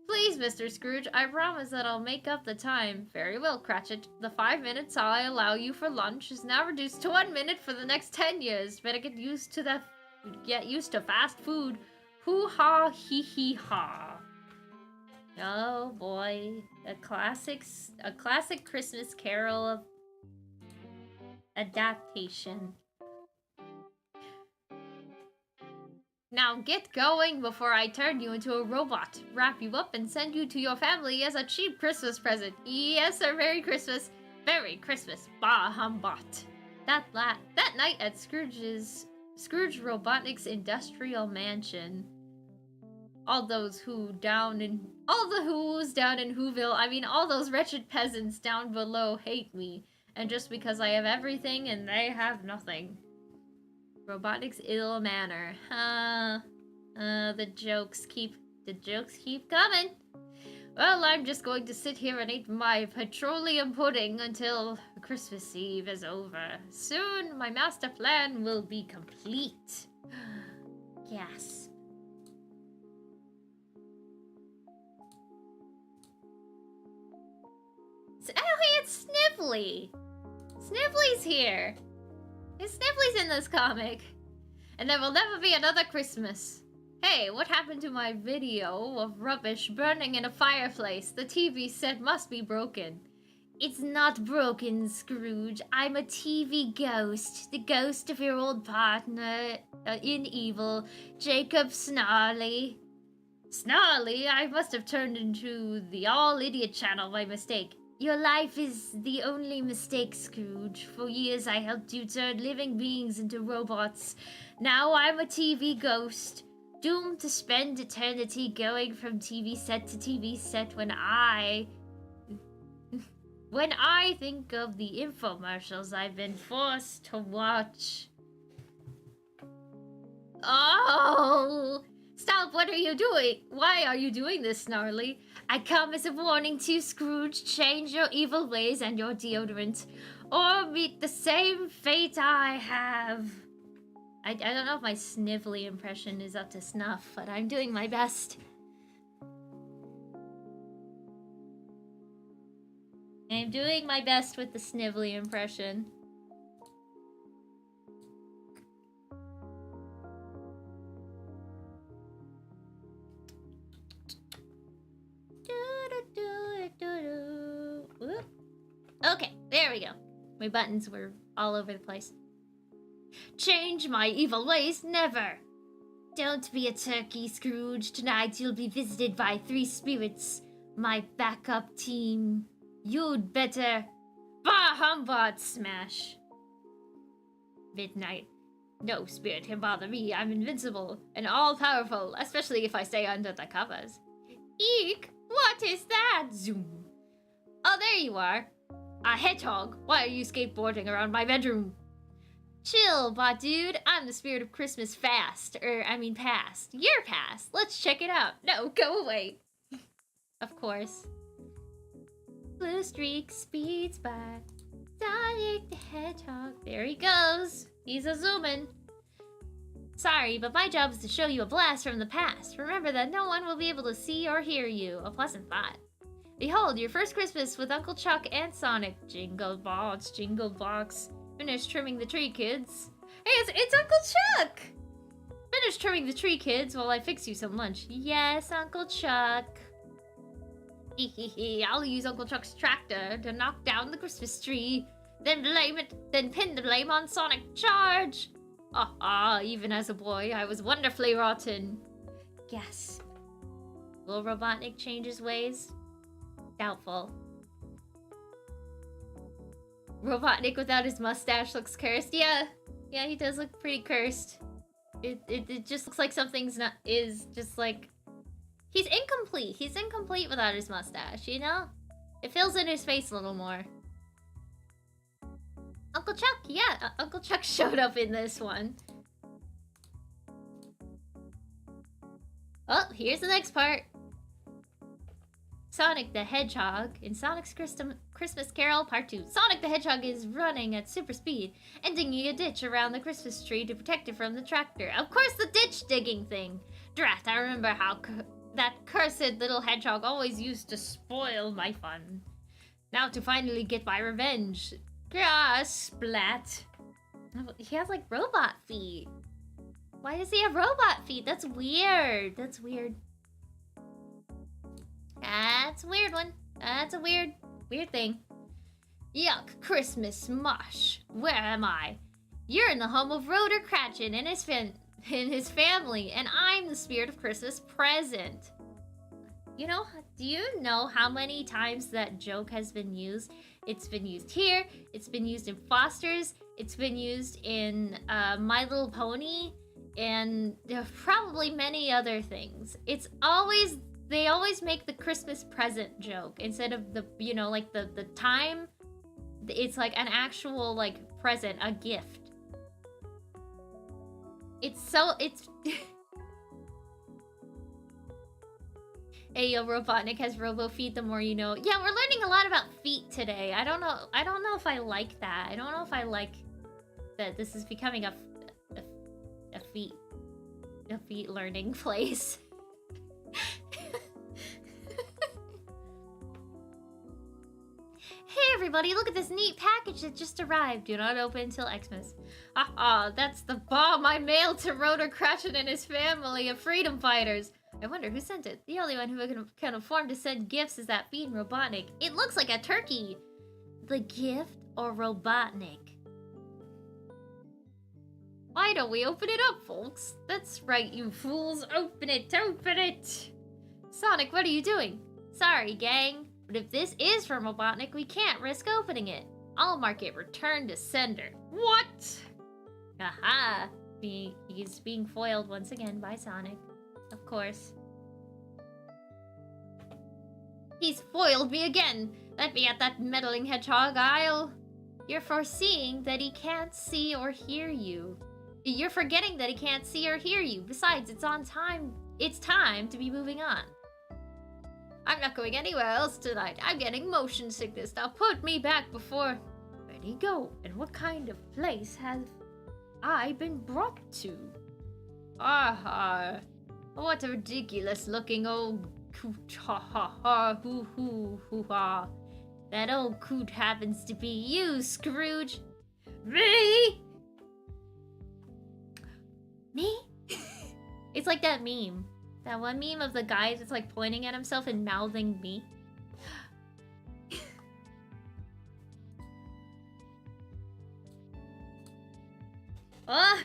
Please, Mr. Scrooge, I promise that I'll make up the time. Very well, Cratchit. The 5 minutes I allow you for lunch is now reduced to 1 minute for the next 10 years. Better get used to fast food. Hoo-ha, hee-hee-ha. Oh boy, a classic Christmas Carol of adaptation. Now get going before I turn you into a robot, wrap you up, and send you to your family as a cheap Christmas present. Yes, sir, Merry Christmas. Merry Christmas, bah humbot. That night at Scrooge Robotnik's industrial mansion. All the who's down in Whoville, I mean all those wretched peasants down below hate me. And just because I have everything and they have nothing. Robotnik's ill manner. The jokes keep coming. Well, I'm just going to sit here and eat my petroleum pudding until Christmas Eve is over. Soon my master plan will be complete. Yes. Oh, hey, it's Sniffly! Sniffly's here! Sniffly's in this comic! And there will never be another Christmas. Hey, what happened to my video of rubbish burning in a fireplace? The TV set must be broken. It's not broken, Scrooge. I'm a TV ghost. The ghost of your old partner in evil, Jacob Snarly. Snarly? I must have turned into the all-idiot channel by mistake. Your life is the only mistake, Scrooge. For years I helped you turn living beings into robots. Now I'm a TV ghost, doomed to spend eternity going from TV set to TV set when I think of the infomercials I've been forced to watch. Oh! Stop, what are you doing? Why are you doing this, Snarly? I come as a warning to you, Scrooge. Change your evil ways and your deodorant, or meet the same fate I have. I don't know if my snivelly impression is up to snuff, but I'm doing my best. I'm doing my best with the snivelly impression. Okay, there we go. My buttons were all over the place. Change my evil ways, never. Don't be a turkey, Scrooge. Tonight you'll be visited by 3 spirits, my backup team. You'd better... Bah humbug, smash. Midnight. No spirit can bother me. I'm invincible and all-powerful, especially if I stay under the covers. Eek! What is that? Zoom. Oh, there you are. A hedgehog. Why are you skateboarding around my bedroom? Chill, bot dude. I'm the spirit of Christmas past. You're past. Let's check it out. No, go away. Of course. Blue streak speeds by. Sonic the Hedgehog. There he goes. He's a zooming. Sorry, but my job is to show you a blast from the past. Remember that no one will be able to see or hear you. A pleasant thought. Behold, your first Christmas with Uncle Chuck and Sonic. Jingle box, jingle box. Finish trimming the tree, kids. Hey, it's Uncle Chuck! Finish trimming the tree, kids, while I fix you some lunch. Yes, Uncle Chuck. I'll use Uncle Chuck's tractor to knock down the Christmas tree. Then pin the blame on Sonic. Charge! Even as a boy, I was wonderfully rotten. Gasp. Will Robotnik change his ways? Doubtful. Robotnik without his mustache looks cursed. Yeah, he does look pretty cursed. It just looks like something's not just like he's incomplete. He's incomplete without his mustache, you know? It fills in his face a little more. Uncle Chuck, yeah, Uncle Chuck showed up in this one. Oh, here's the next part. Sonic the Hedgehog in Sonic's Christmas Carol Part 2. Sonic the Hedgehog is running at super speed and digging a ditch around the Christmas tree to protect it from the tractor. Of course, the ditch digging thing. Drat, I remember how that cursed little hedgehog always used to spoil my fun. Now to finally get my revenge. Ah, splat. He has like robot feet. Why does he have robot feet? That's weird. That's weird. That's a weird one. That's a weird thing. Yuck, Christmas mush. Where am I? You're in the home of Rotor Cratchin and his family, and I'm the spirit of Christmas present. You know, do you know how many times that joke has been used? It's been used here, it's been used in Foster's, it's been used in My Little Pony, and probably many other things. They always make the Christmas present joke instead of the, you know, like the time. It's like an actual like present, a gift. It's Hey, yo, Robotnik has robo feet, the more you know. Yeah, we're learning a lot about feet today. I don't know if I like that. I don't know if I like that this is becoming a feet learning place. Hey everybody, look at this neat package that just arrived. Do not open until Xmas. That's the bomb I mailed to Rotor Cratchin and his family of freedom fighters. I wonder who sent it. The only one who can afford to send gifts is that fiend Robotnik. It looks like a turkey. The gift or Robotnik? Why don't we open it up, folks? That's right, you fools. Open it, open it. Sonic, what are you doing? Sorry, gang. But if this is from Robotnik, we can't risk opening it. I'll mark it return to sender. What? Aha. He's being foiled once again by Sonic. Of course. He's foiled me again. Let me at that meddling hedgehog. You're foreseeing that he can't see or hear you. You're forgetting that he can't see or hear you. Besides, it's time to be moving on. I'm not going anywhere else tonight. I'm getting motion sickness. Now put me back before... Where'd he go? And what kind of place have I been brought to? What a ridiculous looking old coot. Ha ha ha. Hoo hoo hoo ha. That old coot happens to be you, Scrooge. Me? Me? It's like that meme. That one meme of the guy that's like pointing at himself and mouthing me. I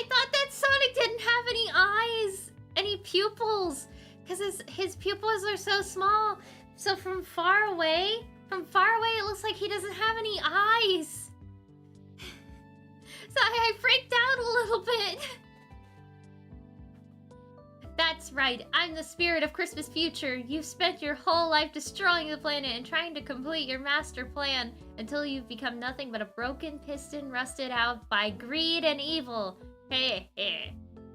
thought that Sonic didn't have any eyes, any pupils, because his pupils are so small. So from far away, it looks like he doesn't have any eyes. So I freaked out a little bit. That's right, I'm the spirit of Christmas future. You've spent your whole life destroying the planet and trying to complete your master plan until you've become nothing but a broken piston rusted out by greed and evil. Hey,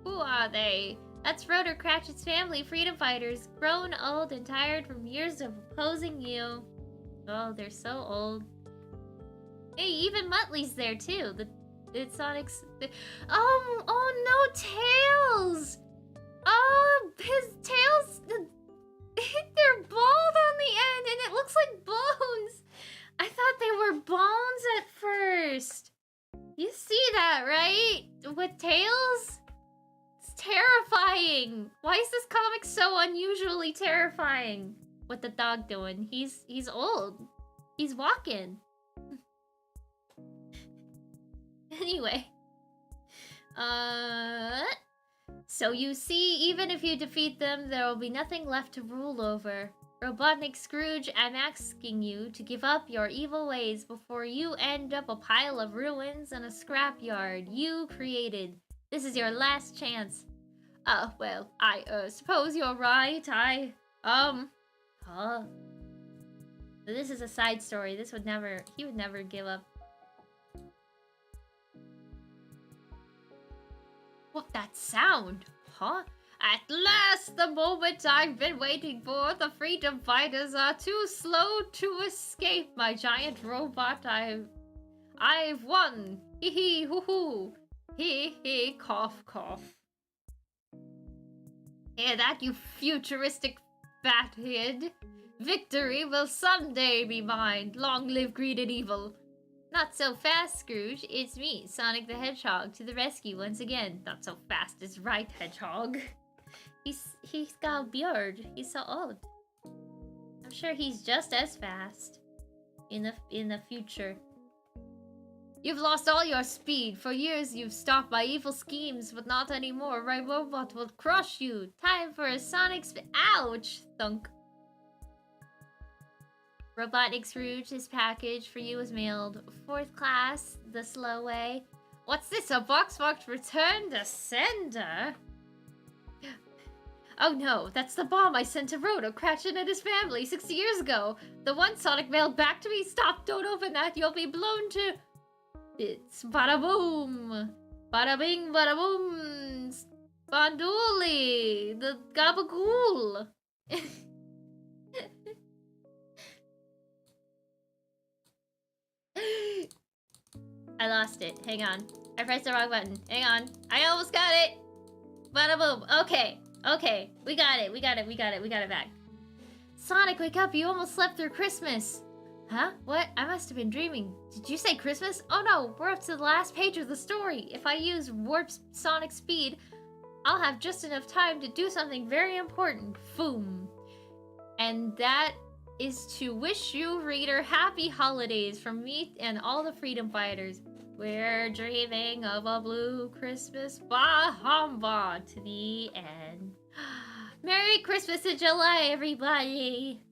who are they? That's Rotor Cratchin's family, freedom fighters, grown old and tired from years of opposing you. Oh, they're so old. Hey, even Muttley's there too. It's Sonic's... Oh no, Tails! Oh, his Tails... so unusually terrifying. What the dog doing? He's old. He's walking. Anyway. So you see, even if you defeat them, there will be nothing left to rule over. Robotnik Scrooge, I'm asking you to give up your evil ways before you end up a pile of ruins and a scrapyard you created. This is your last chance. Well, I suppose you're right. This is a side story. He would never give up. What that sound? Huh? At last, the moment I've been waiting for. The freedom fighters are too slow to escape. My giant robot, I've won. Hee hee hoo hoo. Hee hee cough cough. Hear that, you futuristic fathead? Victory will someday be mine. Long live greed and evil. Not so fast, Scrooge. It's me, Sonic the Hedgehog, to the rescue once again. Not so fast is right, Hedgehog. He's got a beard. He's so old. I'm sure he's just as fast in the future. You've lost all your speed. For years you've stopped my evil schemes, but not anymore. My robot will crush you. Time for a Sonic ouch! Thunk. Robotnik Scrooge, his package for you is mailed. 4th class, the slow way. What's this? A box marked return to sender? Oh no, that's the bomb I sent to Roto, Cratchit and his family 60 years ago. The one Sonic mailed back to me. Stop, don't open that. You'll be blown to... It's bada boom. Bada bing, bada boom. Banduli. The gabagool. I lost it. Hang on. I pressed the wrong button. Hang on. I almost got it. Bada boom. Okay. Okay. We got it. We got it. We got it. We got it back. Sonic, wake up. You almost slept through Christmas. Huh? What? I must have been dreaming. Did you say Christmas? Oh no. We're up to the last page of the story. If I use warp Sonic speed, I'll have just enough time to do something very important. Boom. And that is to wish you, reader, happy holidays from me and all the freedom fighters. We're dreaming of a blue Christmas. Bah humbug to the end. Merry Christmas in July, everybody.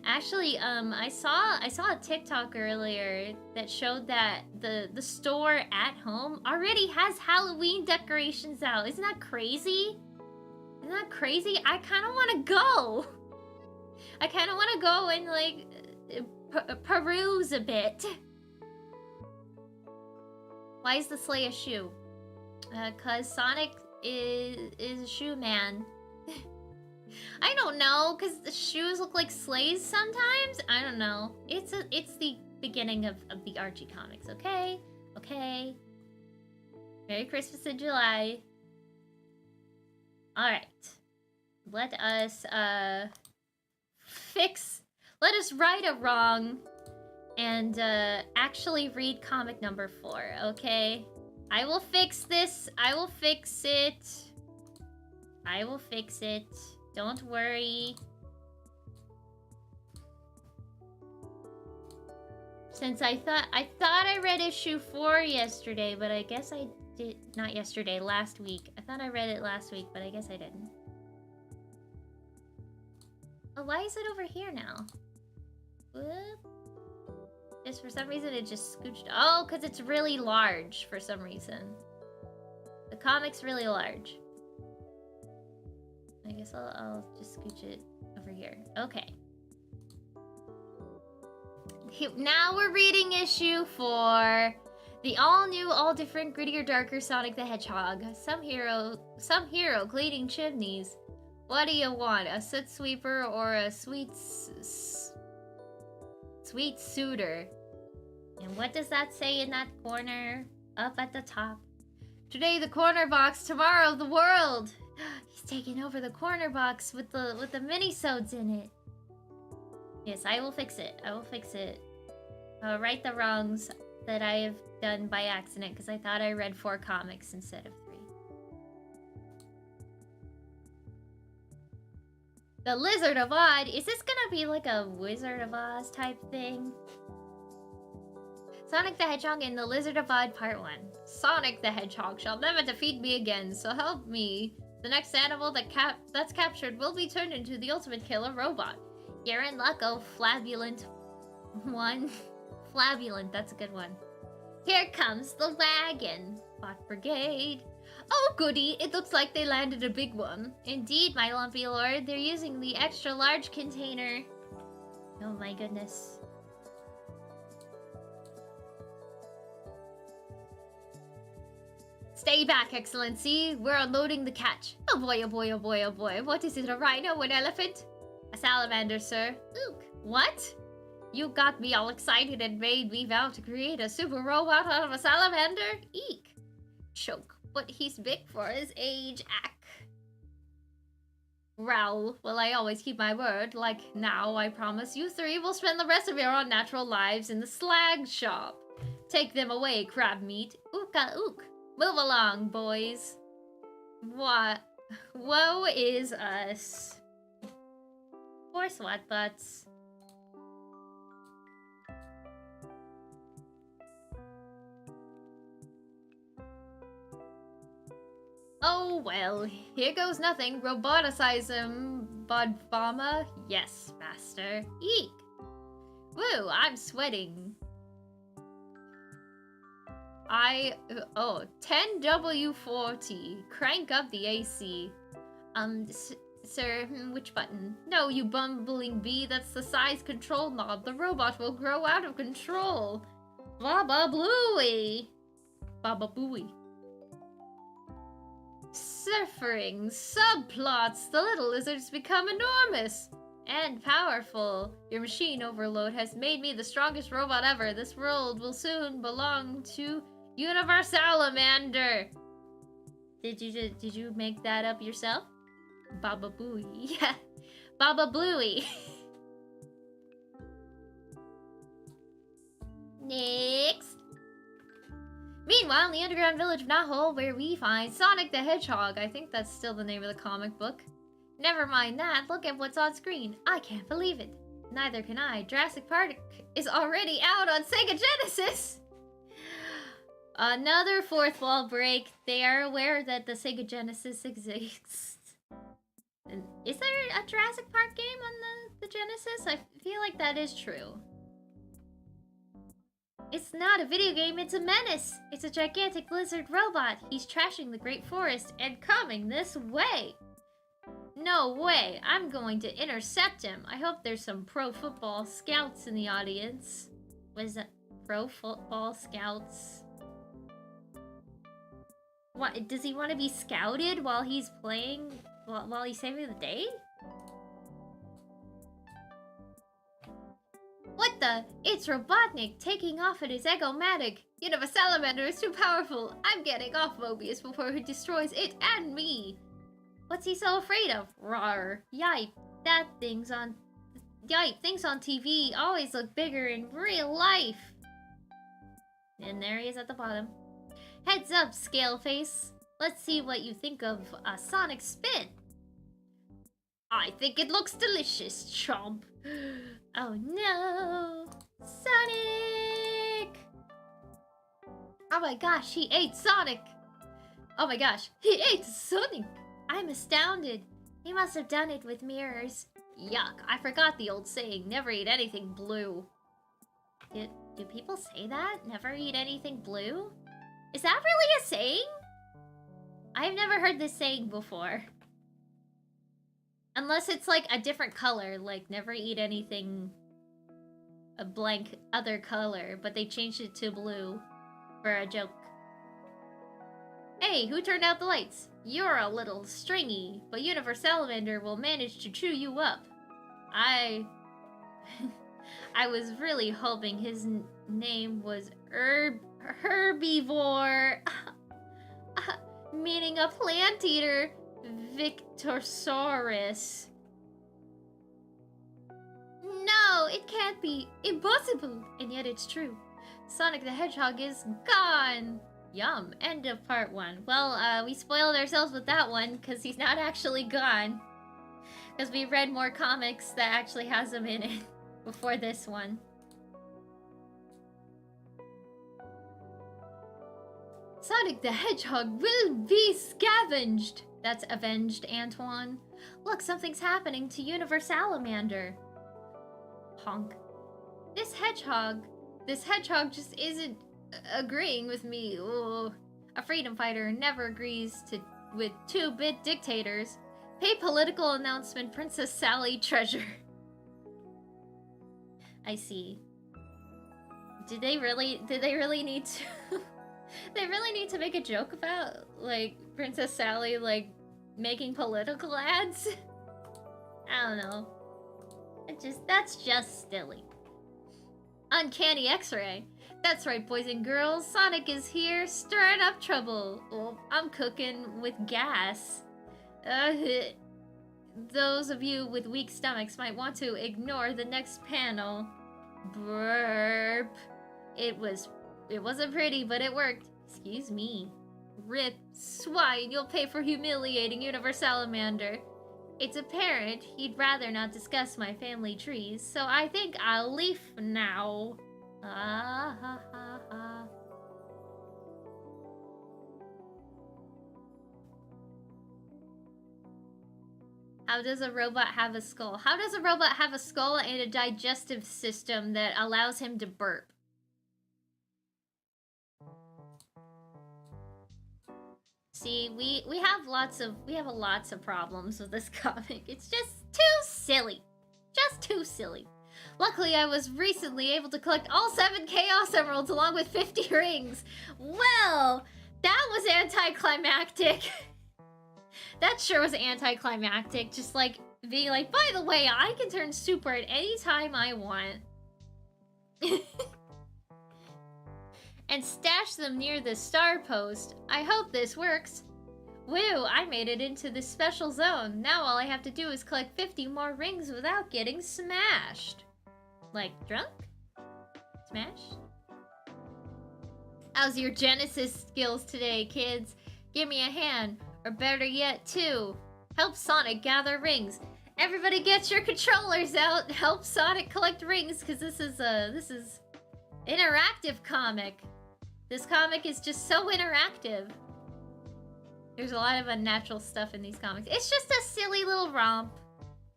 Actually, I saw a TikTok earlier that showed that the store at home already has Halloween decorations out. Isn't that crazy? Isn't that crazy? I kind of want to go. I kind of want to go and, like, peruse a bit. Why is the sleigh a shoe? 'Cause Sonic is a shoe man. I don't know, 'cause the shoes look like sleighs sometimes? I don't know. It's the beginning of the Archie comics, okay? Okay. Merry Christmas in July. Alright. Let us, let us right a wrong and actually read comic number 4, okay? I will fix this. I will fix it. I will fix it. Don't worry. Since I thought I read issue 4 yesterday, but I guess I did not yesterday, last week. I thought I read it last week, but I guess I didn't. Oh, why is it over here now? Whoop. Just for some reason it just scooched. Oh, because it's really large for some reason. The comic's really large. I guess I'll just scooch it over here. Okay. Now we're reading issue 4. The all-new, all-different, grittier, darker Sonic the Hedgehog. Some hero cleaning chimneys. What do you want? A soot sweeper or a sweet suitor? And what does that say in that corner? Up at the top. Today the corner box, tomorrow the world. He's taking over the corner box with the mini-sodes in it. Yes, I will fix it. I will fix it. I'll right the wrongs that I have done by accident because I thought I read 4 comics instead of 3. The Lizard of Oz. Is this gonna be like a Wizard of Oz type thing? Sonic the Hedgehog and the Lizard of Oz Part 1. Sonic the Hedgehog shall never defeat me again, so help me. The next animal that's captured will be turned into the ultimate killer robot. You're in luck, oh flabulant one. Flabulant, that's a good one. Here comes the wagon. Bot Brigade. Oh goody, it looks like they landed a big one. Indeed, my lumpy lord, they're using the extra large container. Oh my goodness. Stay back, Excellency. We're unloading the catch. Oh boy, oh boy, oh boy, oh boy. What is it, a rhino, an elephant? A salamander, sir. Ook. What? You got me all excited and made me vow to create a super robot out of a salamander? Eek. Choke. But he's big for his age. Ack. Growl. Well, I always keep my word. Like now, I promise you three will spend the rest of your unnatural lives in the slag shop. Take them away, crab meat. Ooka ook. Move along, boys. What? Woe is us. Poor Swatbots. Oh well, here goes nothing. Roboticize him, Bodbama. Yes, master. Eek. Woo, I'm sweating. 10W40. Crank up the AC. Sir, which button? No, you bumbling bee, that's the size control knob. The robot will grow out of control. Baba Bluey. Baba Booey. Suffering subplots. The little lizards become enormous and powerful. Your machine overload has made me the strongest robot ever. This world will soon belong to Universalamander. Did you make that up yourself? Baba Booey. Yeah. Baba Bluey. Next. Meanwhile, in the underground village of Nahol, where we find Sonic the Hedgehog. I think that's still the name of the comic book. Never mind that, look at what's on screen. I can't believe it. Neither can I. Jurassic Park is already out on Sega Genesis! Another fourth wall break. They are aware that the Sega Genesis exists. And is there a Jurassic Park game on the Genesis? I feel like that is true. It's not a video game, it's a menace! It's a gigantic lizard robot. He's trashing the Great Forest and coming this way! No way! I'm going to intercept him. I hope there's some pro football scouts in the audience. What is that? Pro football scouts? What? Does he want to be scouted while he's playing? While he's saving the day? What the? It's Robotnik taking off at his Egomatic. Universalamander is too powerful. I'm getting off Mobius before he destroys it and me. What's he so afraid of? Rawr. Yipe. Things on TV always look bigger in real life. And there he is at the bottom. Heads up, Scaleface. Let's see what you think of a Sonic spin. I think it looks delicious, Chomp. Oh no! Sonic! Oh my gosh, he ate Sonic! Oh my gosh, he ate Sonic! I'm astounded. He must have done it with mirrors. Yuck, I forgot the old saying, never eat anything blue. Do people say that? Never eat anything blue? Is that really a saying? I've never heard this saying before. Unless it's like a different color, like never eat anything a blank other color, but they changed it to blue for a joke. Hey, who turned out the lights? You're a little stringy, but Universalamander will manage to chew you up. I was really hoping his name was Herbivore, meaning a plant eater. Victorsaurus. No, it can't be. Impossible. And yet it's true. Sonic the Hedgehog is gone. Yum. End of part 1. Well, we spoiled ourselves with that one, because he's not actually gone. Because we read more comics that actually has them in it before this one. Sonic the Hedgehog will be scavenged! That's avenged, Antoine. Look, something's happening to Universalamander. Honk. This hedgehog just isn't agreeing with me. Ooh. A freedom fighter never agrees with 2-bit dictators. Pay political announcement, Princess Sally treasure. I see. Did they really need to they really need to make a joke about, like, Princess Sally, like, making political ads? I don't know. That's just silly. Uncanny X-ray. That's right, boys and girls. Sonic is here, stirring up trouble. Well, I'm cooking with gas. Those of you with weak stomachs might want to ignore the next panel. Burp. It wasn't pretty, but it worked. Excuse me. Rip. Swine, you'll pay for humiliating Universalamander. It's apparent he'd rather not discuss my family trees, so I think I'll leave now. Ah ha ha ha. How does a robot have a skull? How does a robot have a skull and a digestive system that allows him to burp? See, we have lots of problems with this comic. It's just too silly. Just too silly. Luckily, I was recently able to collect all 7 Chaos Emeralds along with 50 rings. Well, that was anticlimactic. That sure was anticlimactic. Just like being like, by the way, I can turn super at any time I want. And stash them near the star post. I hope this works. Woo, I made it into this special zone. Now all I have to do is collect 50 more rings without getting smashed. Like, drunk? Smashed? How's your Genesis skills today, kids? Give me a hand. Or better yet, 2. Help Sonic gather rings. Everybody get your controllers out. Help Sonic collect rings, because this is interactive comic. This comic is just so interactive. There's a lot of unnatural stuff in these comics. It's just a silly little romp.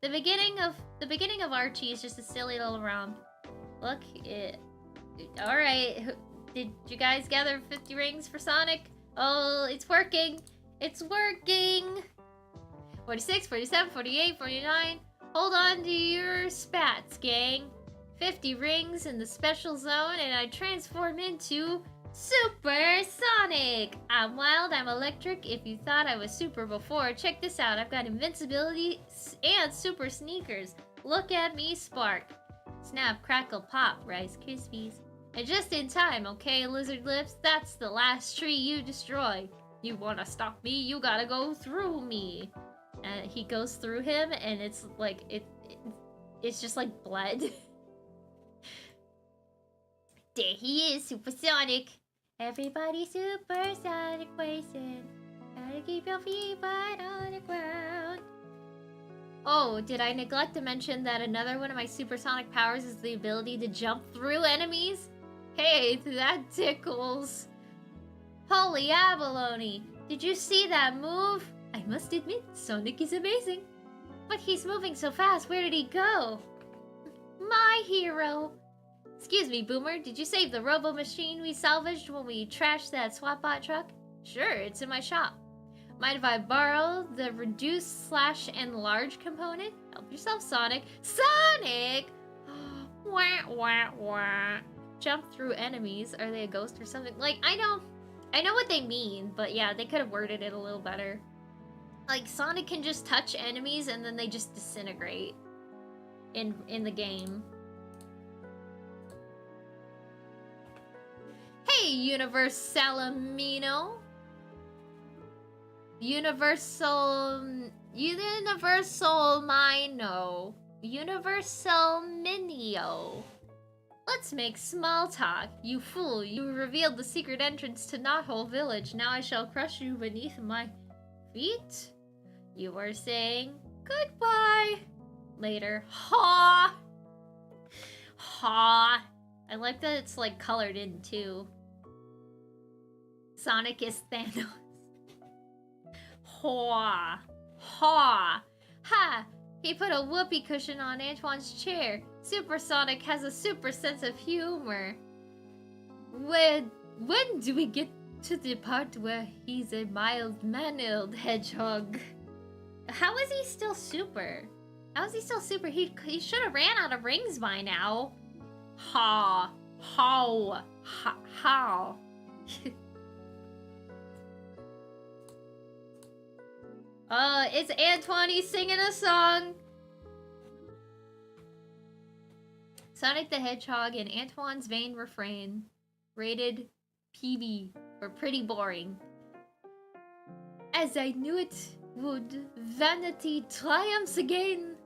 The beginning of Archie is just a silly little romp. Look, alright. Did you guys gather 50 rings for Sonic? Oh, it's working. It's working. 46, 47, 48, 49. Hold on to your spats, gang. 50 rings in the special zone and I transform into Super Sonic! I'm wild, I'm electric. If you thought I was super before, check this out. I've got invincibility and super sneakers. Look at me spark. Snap, crackle, pop, Rice Krispies. And just in time, okay, Lizard Lips? That's the last tree you destroy. You wanna stop me? You gotta go through me. And he goes through him and it's like, it's just like blood. There he is, Super Sonic. Everybody Super Sonic racing. Gotta keep your feet right on the ground. Oh, did I neglect to mention that another one of my supersonic powers is the ability to jump through enemies? Hey, that tickles. Holy abalone! Did you see that move? I must admit, Sonic is amazing. But he's moving so fast, where did he go? My hero! Excuse me, Boomer, did you save the robo-machine we salvaged when we trashed that Swatbot truck? Sure, it's in my shop. Mind if I borrow the reduce/enlarge component? Help yourself, Sonic. Sonic! Wah, wah, wah. Jump through enemies. Are they a ghost or something? Like, I know what they mean, but yeah, they could have worded it a little better. Like, Sonic can just touch enemies and then they just disintegrate in the game. Hey, Universalamino. Universal Minio. Let's make small talk. You fool, you revealed the secret entrance to Knothole Village. Now I shall crush you beneath my feet. You are saying goodbye. later. Ha! Ha! I like that it's like colored in too. Sonic is Thanos. Ha! Ha! Ha! He put a whoopee cushion on Antoine's chair. Super Sonic has a super sense of humor. When do we get to the part where he's a mild-mannered hedgehog? How is he still super? How is he still super? He should have ran out of rings by now. Ha! How? How? It's Antoine. He's singing a song. Sonic the Hedgehog and Antoine's Vain Refrain. Rated PB for pretty boring. As I knew it would, vanity triumphs again.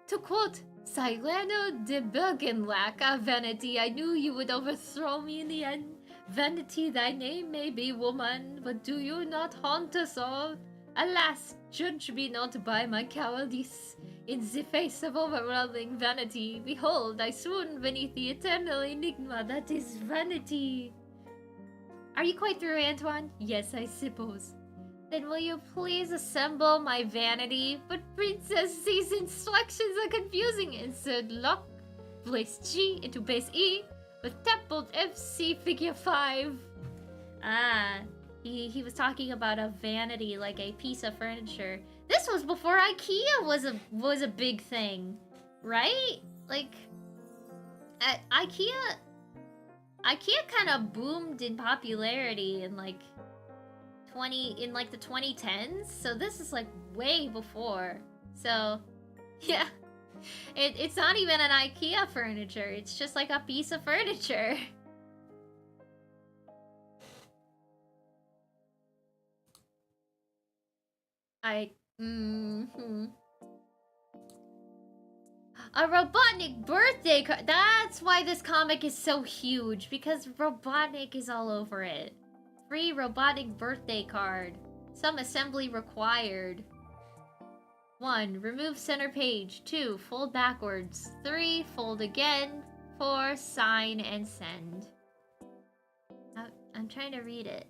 To quote Cyrano de Bergenlac, vanity, I knew you would overthrow me in the end. Vanity, thy name may be woman, but do you not haunt us all? Alas, judge me not by my cowardice. In the face of overwhelming vanity, behold, I swoon beneath the eternal enigma that is vanity. Are you quite through, Antoine? Yes, I suppose. Then will you please assemble my vanity? But Princess, these instructions are confusing. Insert lock, place G into base E, with tap bolt FC figure 5. Ah, he was talking about a vanity, like a piece of furniture. This was before IKEA was a big thing, right? Like, IKEA kind of boomed in popularity in like the 2010s. So this is like way before. So, yeah, it's not even an IKEA furniture. It's just like a piece of furniture. A Robotnik birthday card. That's why this comic is so huge, because Robotnik is all over it. Free Robotnik birthday card. Some assembly required. 1. Remove center page. 2. Fold backwards. 3. Fold again. 4. Sign and send. I'm trying to read it.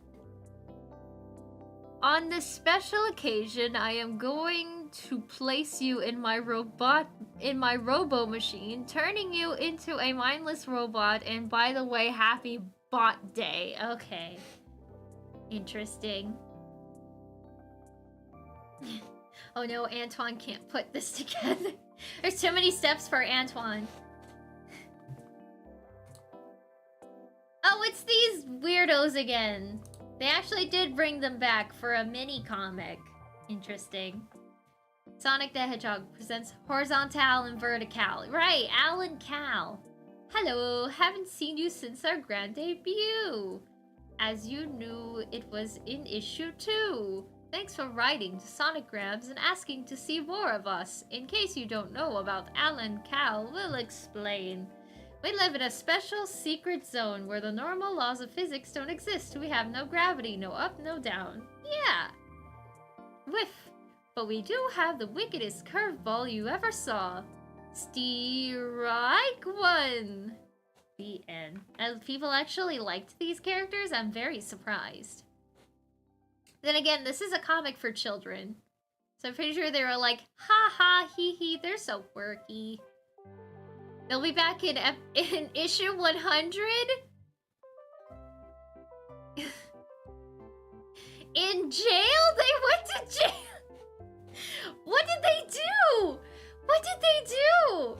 On this special occasion, I am going to place you in my robo machine, turning you into a mindless robot. And by the way, happy bot day. Okay. Interesting. Oh no, Antoine can't put this together. There's too many steps for Antoine. Oh, it's these weirdos again. They actually did bring them back for a mini comic. Interesting. Sonic the Hedgehog presents Horizontal and Vertical. Right, Alan Cal. Hello, haven't seen you since our grand debut. As you knew, it was in issue 2. Thanks for writing to Sonicgrams and asking to see more of us. In case you don't know about Alan Cal, we'll explain. We live in a special secret zone where the normal laws of physics don't exist. We have no gravity, no up, no down. Yeah. Whiff. But we do have the wickedest curveball you ever saw. Strike one. The end. As people actually liked these characters, I'm very surprised. Then again, this is a comic for children. So I'm pretty sure they were like, ha ha, hee hee, they're so quirky. They'll be back in issue 100? In jail? They went to jail? What did they do? What did they do?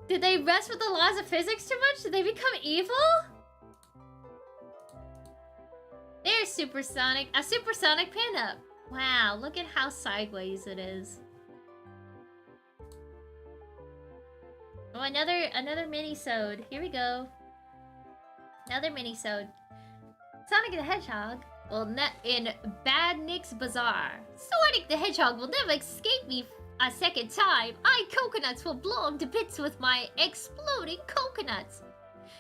Did they mess with the laws of physics too much? Did they become evil? There's Supersonic. A Supersonic pinup. Wow, look at how sideways it is. Oh, another mini-sode. Here we go. Another mini-sode. Sonic the Hedgehog will in Badniks Bazaar. Sonic the Hedgehog will never escape me a second time. Coconuts will blow him to bits with my exploding coconuts.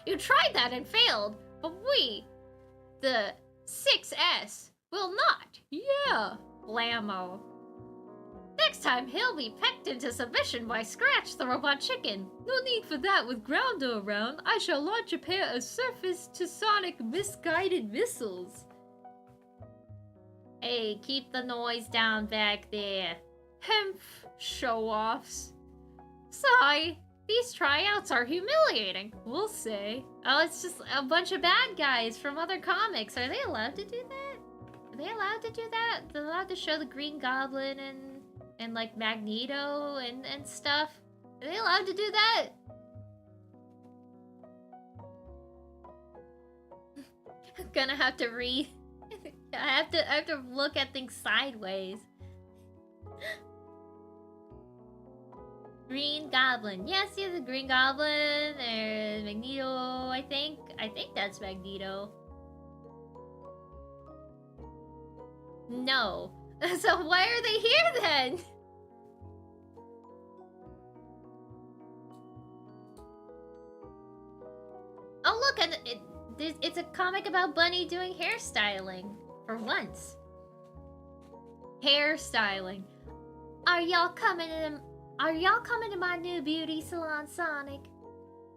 You tried that and failed, but we, the 6S, will not. Yeah, blammo. Next time, he'll be pecked into submission by Scratch, the robot chicken. No need for that with Grounder around. I shall launch a pair of surface-to-sonic misguided missiles. Hey, keep the noise down back there. Hemph, show-offs. Sorry, these tryouts are humiliating. We'll say. Oh, it's just a bunch of bad guys from other comics. Are they allowed to do that? Are they allowed to do that? They're allowed to show the Green Goblin and like Magneto and stuff? Are they allowed to do that? I'm gonna have to read. I have to look at things sideways. Green Goblin. Yes, he has a Green Goblin. There's Magneto, I think. I think that's Magneto. No. So why are they here then? Oh look, and it's a comic about Bunny doing hairstyling. For once. Hairstyling. Are y'all coming to my new beauty salon, Sonic?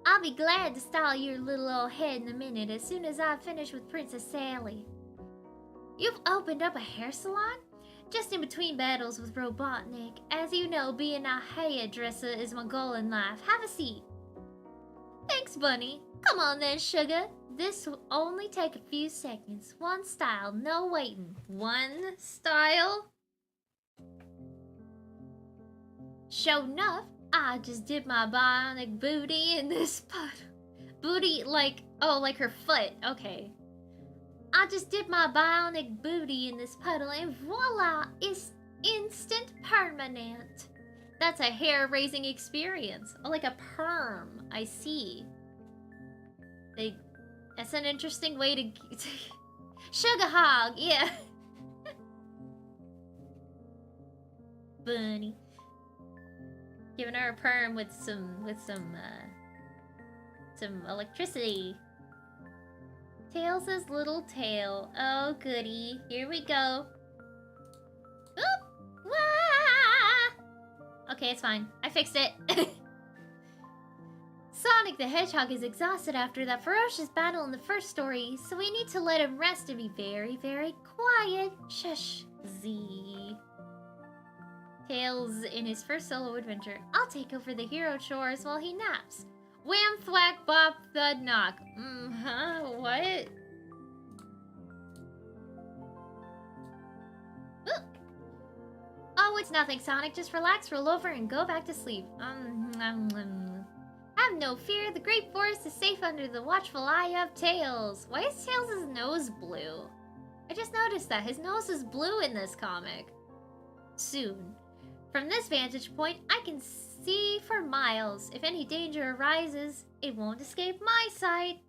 I'll be glad to style your little old head in a minute as soon as I finish with Princess Sally. You've opened up a hair salon? Just in between battles with Robotnik. As you know, being a hairdresser is my goal in life. Have a seat. Thanks, Bunny. Come on then, sugar. This will only take a few seconds. One style, no waiting. One style? Sure enough, I just dipped my bionic booty in this puddle. Booty like, oh, like her foot. Okay. I just dipped my bionic booty in this puddle and voila, it's instant permanent. That's a hair-raising experience. Oh, like a perm. I see. That's an interesting way to sugar hog, yeah. Bunny. Giving her a perm with some electricity. Tails' little tail. Oh goody. Here we go. Oop! Wah! Okay, it's fine. I fixed it. Sonic the Hedgehog is exhausted after that ferocious battle in the first story, so we need to let him rest and be very, very quiet. Shush, Z. Tails in his first solo adventure. I'll take over the hero chores while he naps. Wham, thwack, bop, thud, knock. What? Ooh. Oh, it's nothing, Sonic. Just relax, roll over, and go back to sleep. Have no fear, the great forest is safe under the watchful eye of Tails. Why is Tails' nose blue? I just noticed that. His nose is blue in this comic. Soon. From this vantage point, I can see for miles. If any danger arises, it won't escape my sight.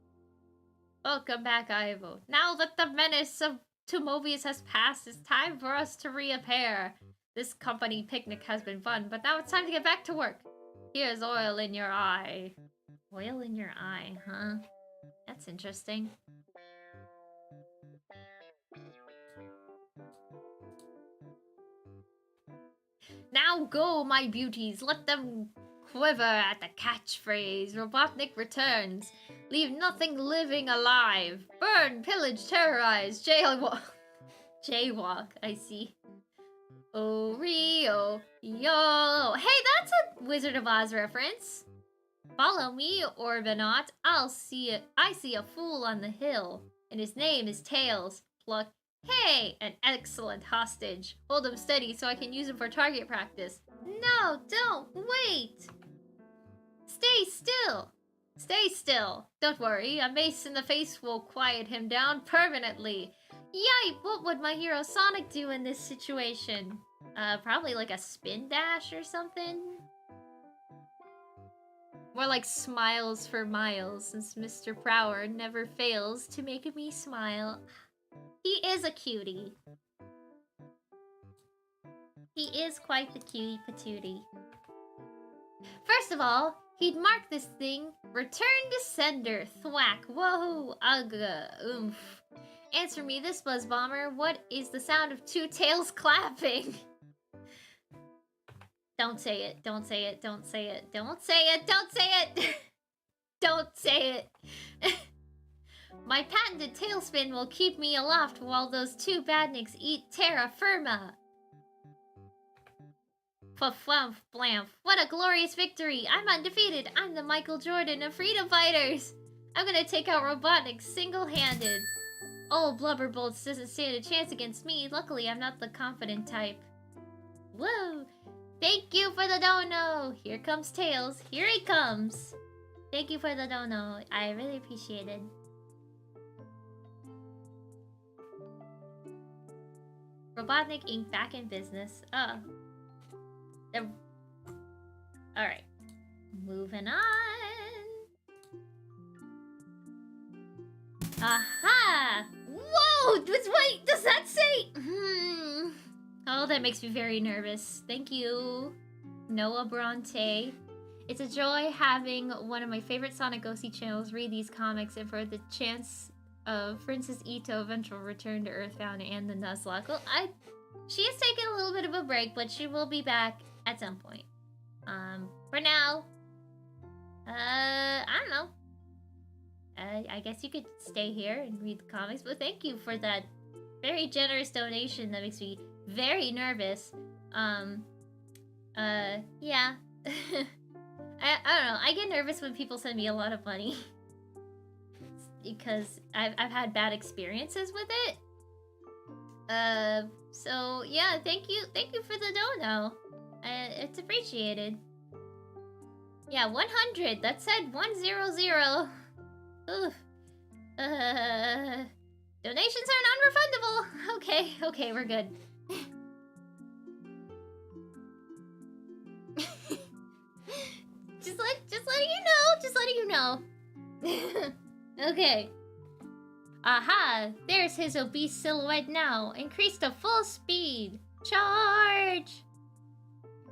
Welcome back, Ivo. Now that the menace of Mobius has passed, it's time for us to reappear. This company picnic has been fun, but now it's time to get back to work. Here's oil in your eye. Oil in your eye, huh? That's interesting. Now go, my beauties. Let them quiver at the catchphrase. Robotnik returns. Leave nothing living alive. Burn, pillage, terrorize, jaywalk. Jaywalk, I see. Oh, Rio, yo. Hey, that's a Wizard of Oz reference. Follow me, Orbinaut. I see a fool on the hill, and his name is Tails. Pluck. Hey, an excellent hostage. Hold him steady so I can use him for target practice. No, don't. Wait. Stay still. Stay still. Don't worry, a mace in the face will quiet him down permanently. Yipe, what would my hero Sonic do in this situation? Probably like a spin dash or something? More like smiles for miles, since Mr. Prower never fails to make me smile. He is a cutie. He is quite the cutie patootie. First of all, he'd mark this thing, return to sender, thwack, whoa, ugga, oomph. Answer me this, Buzz Bomber, what is the sound of two tails clapping? Don't say it. Don't say it. Don't say it. Don't say it. Don't say it. Don't say it. My patented tailspin will keep me aloft while those two badniks eat terra firma. Flumph blamp. What a glorious victory. I'm undefeated. I'm the Michael Jordan of freedom fighters. I'm gonna take out Robotnik single-handed. Oh, Blubberbolts doesn't stand a chance against me. Luckily, I'm not the confident type. Whoa! Thank you for the dono! Here comes Tails. Here he comes! Thank you for the dono. I really appreciate it. Robotnik Inc. back in business. Alright. Moving on. Aha! Whoa! Wait, does that say? Oh, that makes me very nervous. Thank you, Noah Bronte. It's a joy having one of my favorite Sonic OC channels read these comics and for the chance of Princess Ito eventual return to Earthbound and the Nuzlocke. Well, she has taken a little bit of a break, but she will be back at some point. For now, I don't know. I guess you could stay here and read the comics, but thank you for that very generous donation that makes me very nervous. Yeah. I don't know. I get nervous when people send me a lot of money. Because I've had bad experiences with it. So yeah, thank you for the dono. It's appreciated. Yeah, 100. That said 100. Oof. Donations are non-refundable. Okay, we're good. just letting you know. Okay. Aha! There's his obese silhouette now. Increased to full speed. Charge!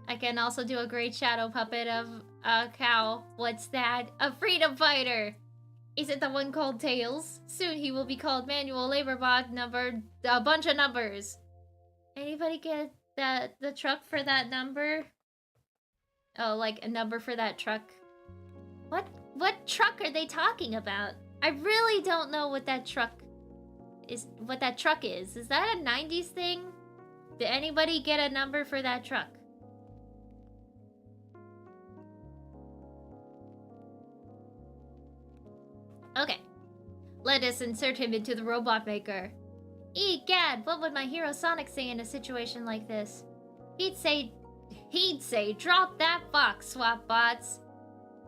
I can also do a great shadow puppet of a cow. What's that? A freedom fighter! Is it the one called Tails? Soon he will be called Manual Labor Bot number... a bunch of numbers. Anybody get the truck for that number? Oh, like a number for that truck. What truck are they talking about? I really don't know what that truck is. Is that a 90s thing? Did anybody get a number for that truck? Okay. Let us insert him into the robot maker. Egad, what would my hero Sonic say in a situation like this? He'd say, drop that box, Swatbots.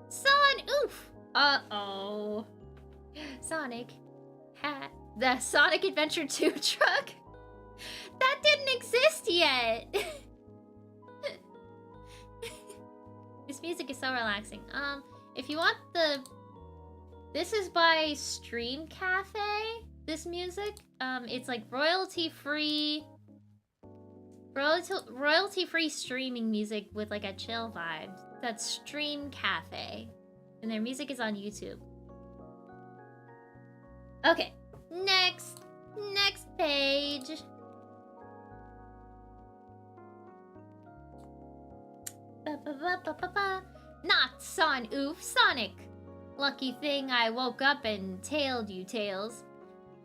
Son, oof. Uh-oh. Sonic had the Sonic Adventure 2 truck? That didn't exist yet. This music is so relaxing. If you want this is by Stream Cafe, this music. It's like royalty-free streaming music with like a chill vibe. That's Stream Cafe. And their music is on YouTube. Okay, next page. Not Son Oof, Sonic. Lucky thing I woke up and tailed you, Tails.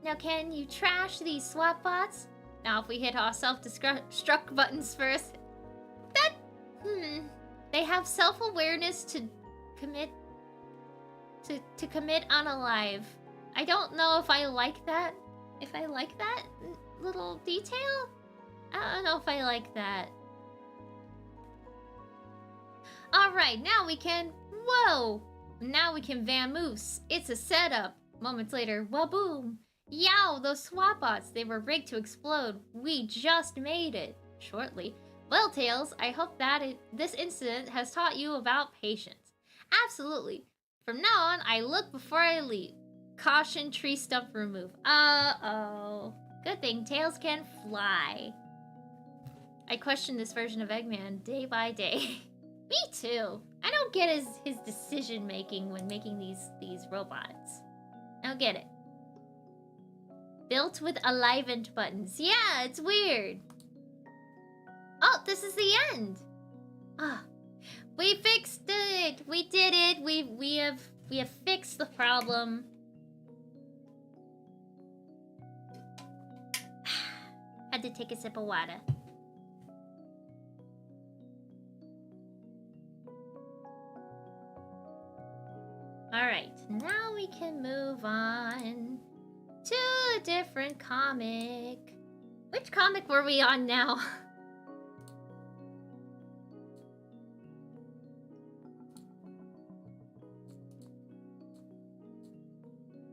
Now can you trash these Swatbots? Now if we hit our self-destruct buttons first. They have self-awareness to commit unalive. I don't know if I like that. If I like that little detail? I don't know if I like that. Alright, now we can... Whoa! Now we can vamoose. It's a setup. Moments later, waboom! Yow, those Swatbots, they were rigged to explode. We just made it. Shortly. Well, Tails, I hope that this incident has taught you about patience. Absolutely. From now on, I look before I leap. Caution, tree stump remove. Uh-oh. Good thing Tails can fly. I question this version of Eggman day by day. Me too. I don't get his decision making when making these robots. I don't get it. Built with alivened buttons. Yeah, it's weird. Oh, this is the end. Ah, we fixed it! We did it! We have fixed the problem. Had to take a sip of water. Alright, now we can move on to a different comic. Which comic were we on now?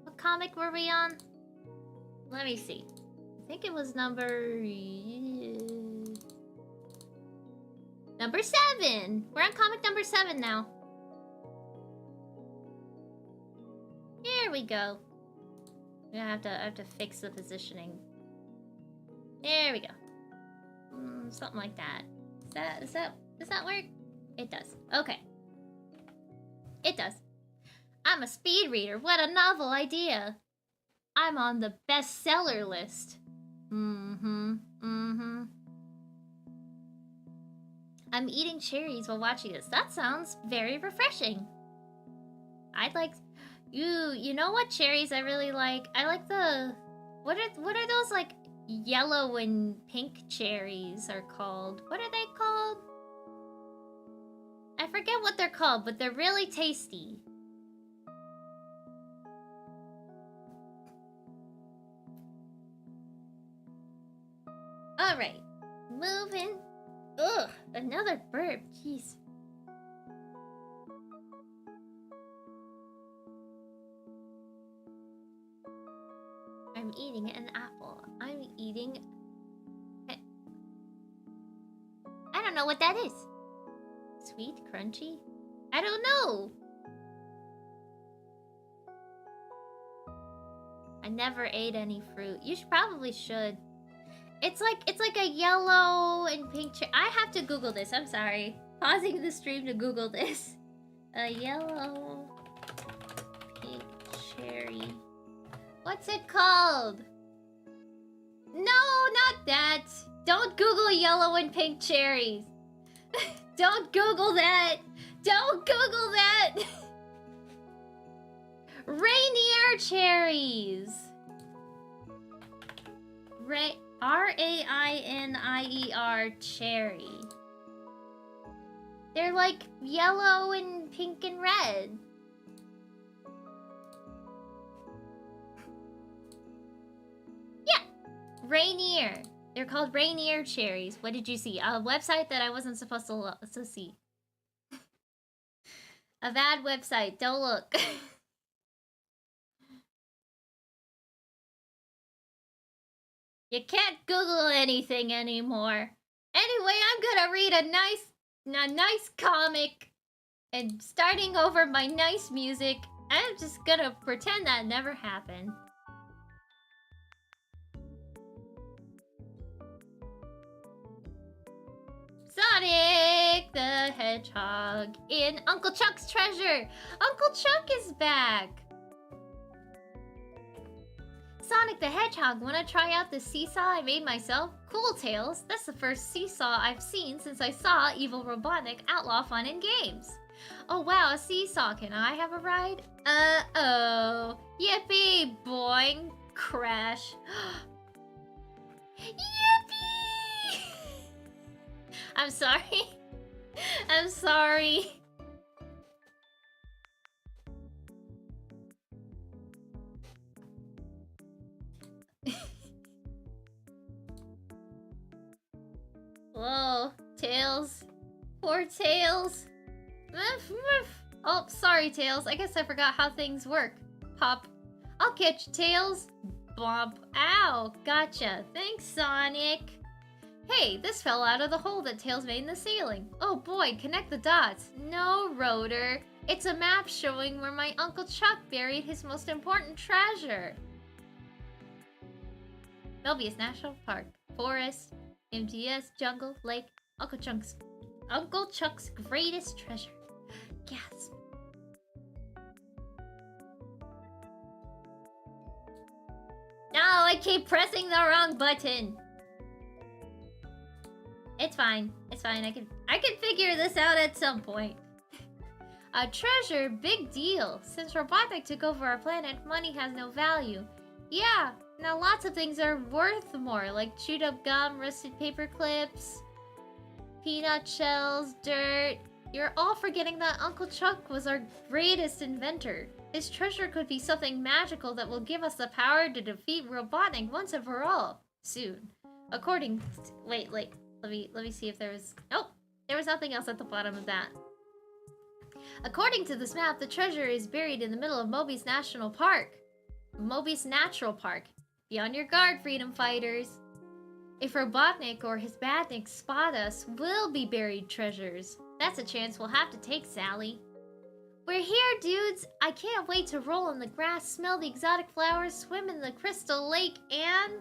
What comic were we on? Let me see. I think it was number 7. We're on comic number 7 now. Here we go. I have to fix the positioning. There we go. Something like that. Does that work? It does. Okay. It does. I'm a speed reader. What a novel idea. I'm on the bestseller list. I'm eating cherries while watching this. That sounds very refreshing. I'd like... You know what cherries I really like? I like the... What are those, like, yellow and pink cherries are called? What are they called? I forget what they're called, but they're really tasty. Alright. Moving. Ugh, another burp. Jeez. I'm eating an apple. I'm eating... I don't know what that is. Sweet? Crunchy? I don't know. I never ate any fruit. You probably should. It's like a yellow and pink cherry. I have to Google this. I'm sorry. Pausing the stream to Google this. A yellow pink cherry. What's it called? No, not that. Don't Google yellow and pink cherries. Don't Google that. Don't Google that. Rainier cherries. R-A-I-N-I-E-R cherry. They're like yellow and pink and red. Yeah, Rainier. They're called Rainier cherries. What did you see? A website that I wasn't supposed to see. A bad website. Don't look. You can't Google anything anymore. Anyway, I'm gonna read a nice comic and starting over my nice music. I'm just gonna pretend that never happened. Sonic the Hedgehog in Uncle Chuck's Treasure. Uncle Chuck is back. Sonic the Hedgehog, wanna try out the seesaw I made myself? Cool, Tails. That's the first seesaw I've seen since I saw Evil Robotnik outlaw fun in games. Oh wow, a seesaw. Can I have a ride? Uh-oh. Yippee! Boing! Crash. Yippee! I'm sorry. I'm sorry. Whoa, Tails. Poor Tails. Oh, sorry, Tails. I guess I forgot how things work. Pop. I'll catch you, Tails. Bump. Ow. Gotcha. Thanks, Sonic. Hey, this fell out of the hole that Tails made in the ceiling. Oh boy, connect the dots. No, Rotor. It's a map showing where my Uncle Chuck buried his most important treasure. Belvius National Park. Forest. MTS, jungle, lake, Uncle Chuck's greatest treasure. Gasp. No, I keep pressing the wrong button. It's fine. It's fine. I can can figure this out at some point. A treasure, big deal. Since Robotnik took over our planet, money has no value. Yeah, now lots of things are worth more, like chewed up gum, rusted paper clips, peanut shells, dirt. You're all forgetting that Uncle Chuck was our greatest inventor. This treasure could be something magical that will give us the power to defeat Robotnik once and for all. Soon. According to... Wait. Let me see if there was... Nope. There was nothing else at the bottom of that. According to this map, the treasure is buried in the middle of Moby's National Park. Moby's Natural Park. Be on your guard, freedom fighters. If Robotnik or his Badniks spot us, we'll be buried treasures. That's a chance we'll have to take, Sally. We're here, dudes! I can't wait to roll in the grass, smell the exotic flowers, swim in the crystal lake, and...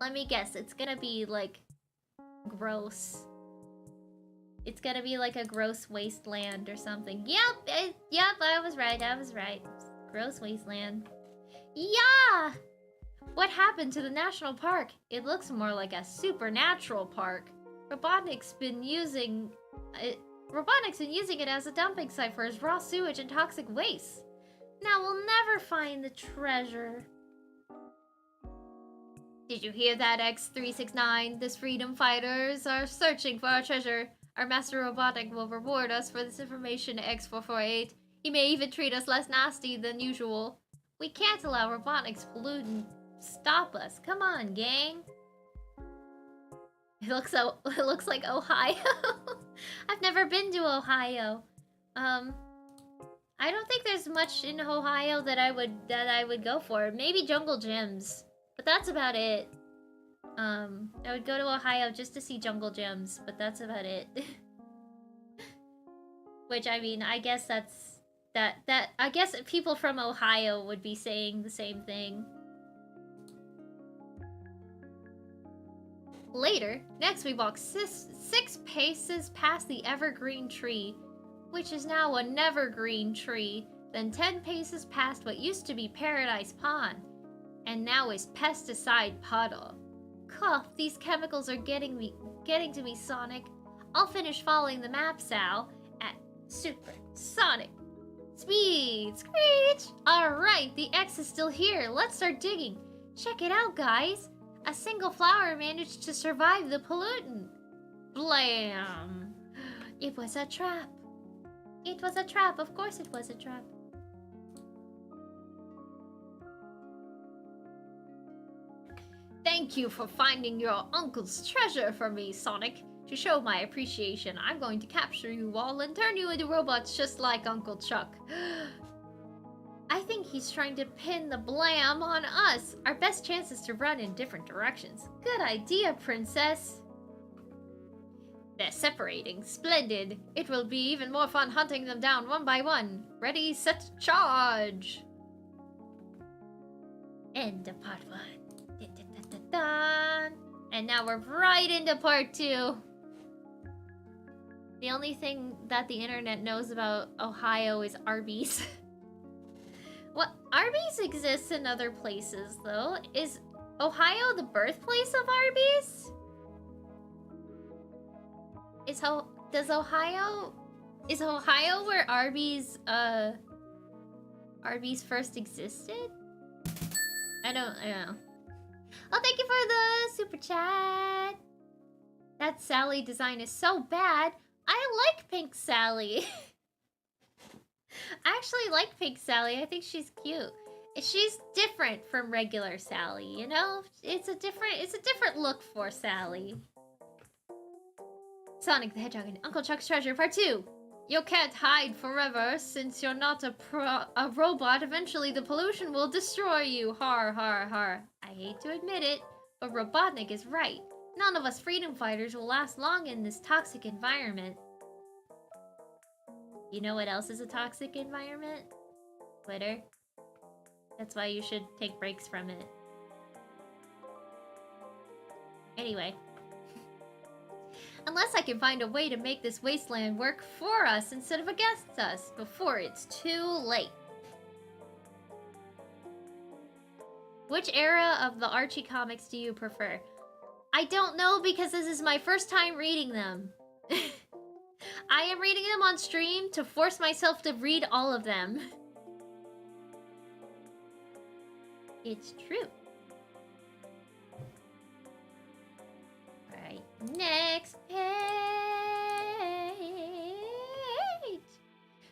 Let me guess, it's gonna be, like, gross. It's gonna be like a gross wasteland or something. Yep, I was right. Gross wasteland. Yeah! What happened to the national park? It looks more like a supernatural park. Robotnik's been using it as a dumping site for his raw sewage and toxic waste. Now we'll never find the treasure. Did you hear that, X369? The freedom fighters are searching for our treasure. Our master Robotnik will reward us for this information, X448. He may even treat us less nasty than usual. We can't allow Robotnik's pollutant stop us. Come on, gang. It looks like Ohio. I've never been to Ohio. I don't think there's much in Ohio that I would go for. Maybe jungle gyms, but that's about it. I would go to Ohio just to see jungle gyms, but that's about it. Which, I mean, I guess I guess people from Ohio would be saying the same thing. Later, next we walk six paces past the evergreen tree, which is now a nevergreen tree, then 10 paces past what used to be Paradise Pond, and now is Pesticide Puddle. Cough, these chemicals are getting to me, Sonic. I'll finish following the map, Sal, at Super Sonic Speed. Screech! Alright, the X is still here. Let's start digging. Check it out, guys. A single flower managed to survive the pollutant. Blam! It was a trap. It was a trap. Of course it was a trap. Thank you for finding your uncle's treasure for me, Sonic. To show my appreciation, I'm going to capture you all and turn you into robots just like Uncle Chuck. I think he's trying to pin the blam on us. Our best chance is to run in different directions. Good idea, Princess. They're separating. Splendid. It will be even more fun hunting them down one by one. Ready, set, charge. End of part 1. And now we're right into part 2. The only thing that the internet knows about Ohio is Arby's. What? Arby's exists in other places, though. Is Ohio the birthplace of Arby's? Is Ohio where Arby's first existed? I don't know. Oh, thank you for the super chat. That Sally design is so bad. I like Pink Sally. I actually like Pink Sally. I think she's cute. She's different from regular Sally, you know? It's a different look for Sally. Sonic the Hedgehog and Uncle Chuck's Treasure Part 2. You can't hide forever since you're not a robot. Eventually the pollution will destroy you. Har har har. I hate to admit it, but Robotnik is right. None of us freedom fighters will last long in this toxic environment. You know what else is a toxic environment? Twitter. That's why you should take breaks from it. Anyway. Unless I can find a way to make this wasteland work for us instead of against us before it's too late. Which era of the Archie comics do you prefer? I don't know because this is my first time reading them. I am reading them on stream to force myself to read all of them. It's true. Alright, next page.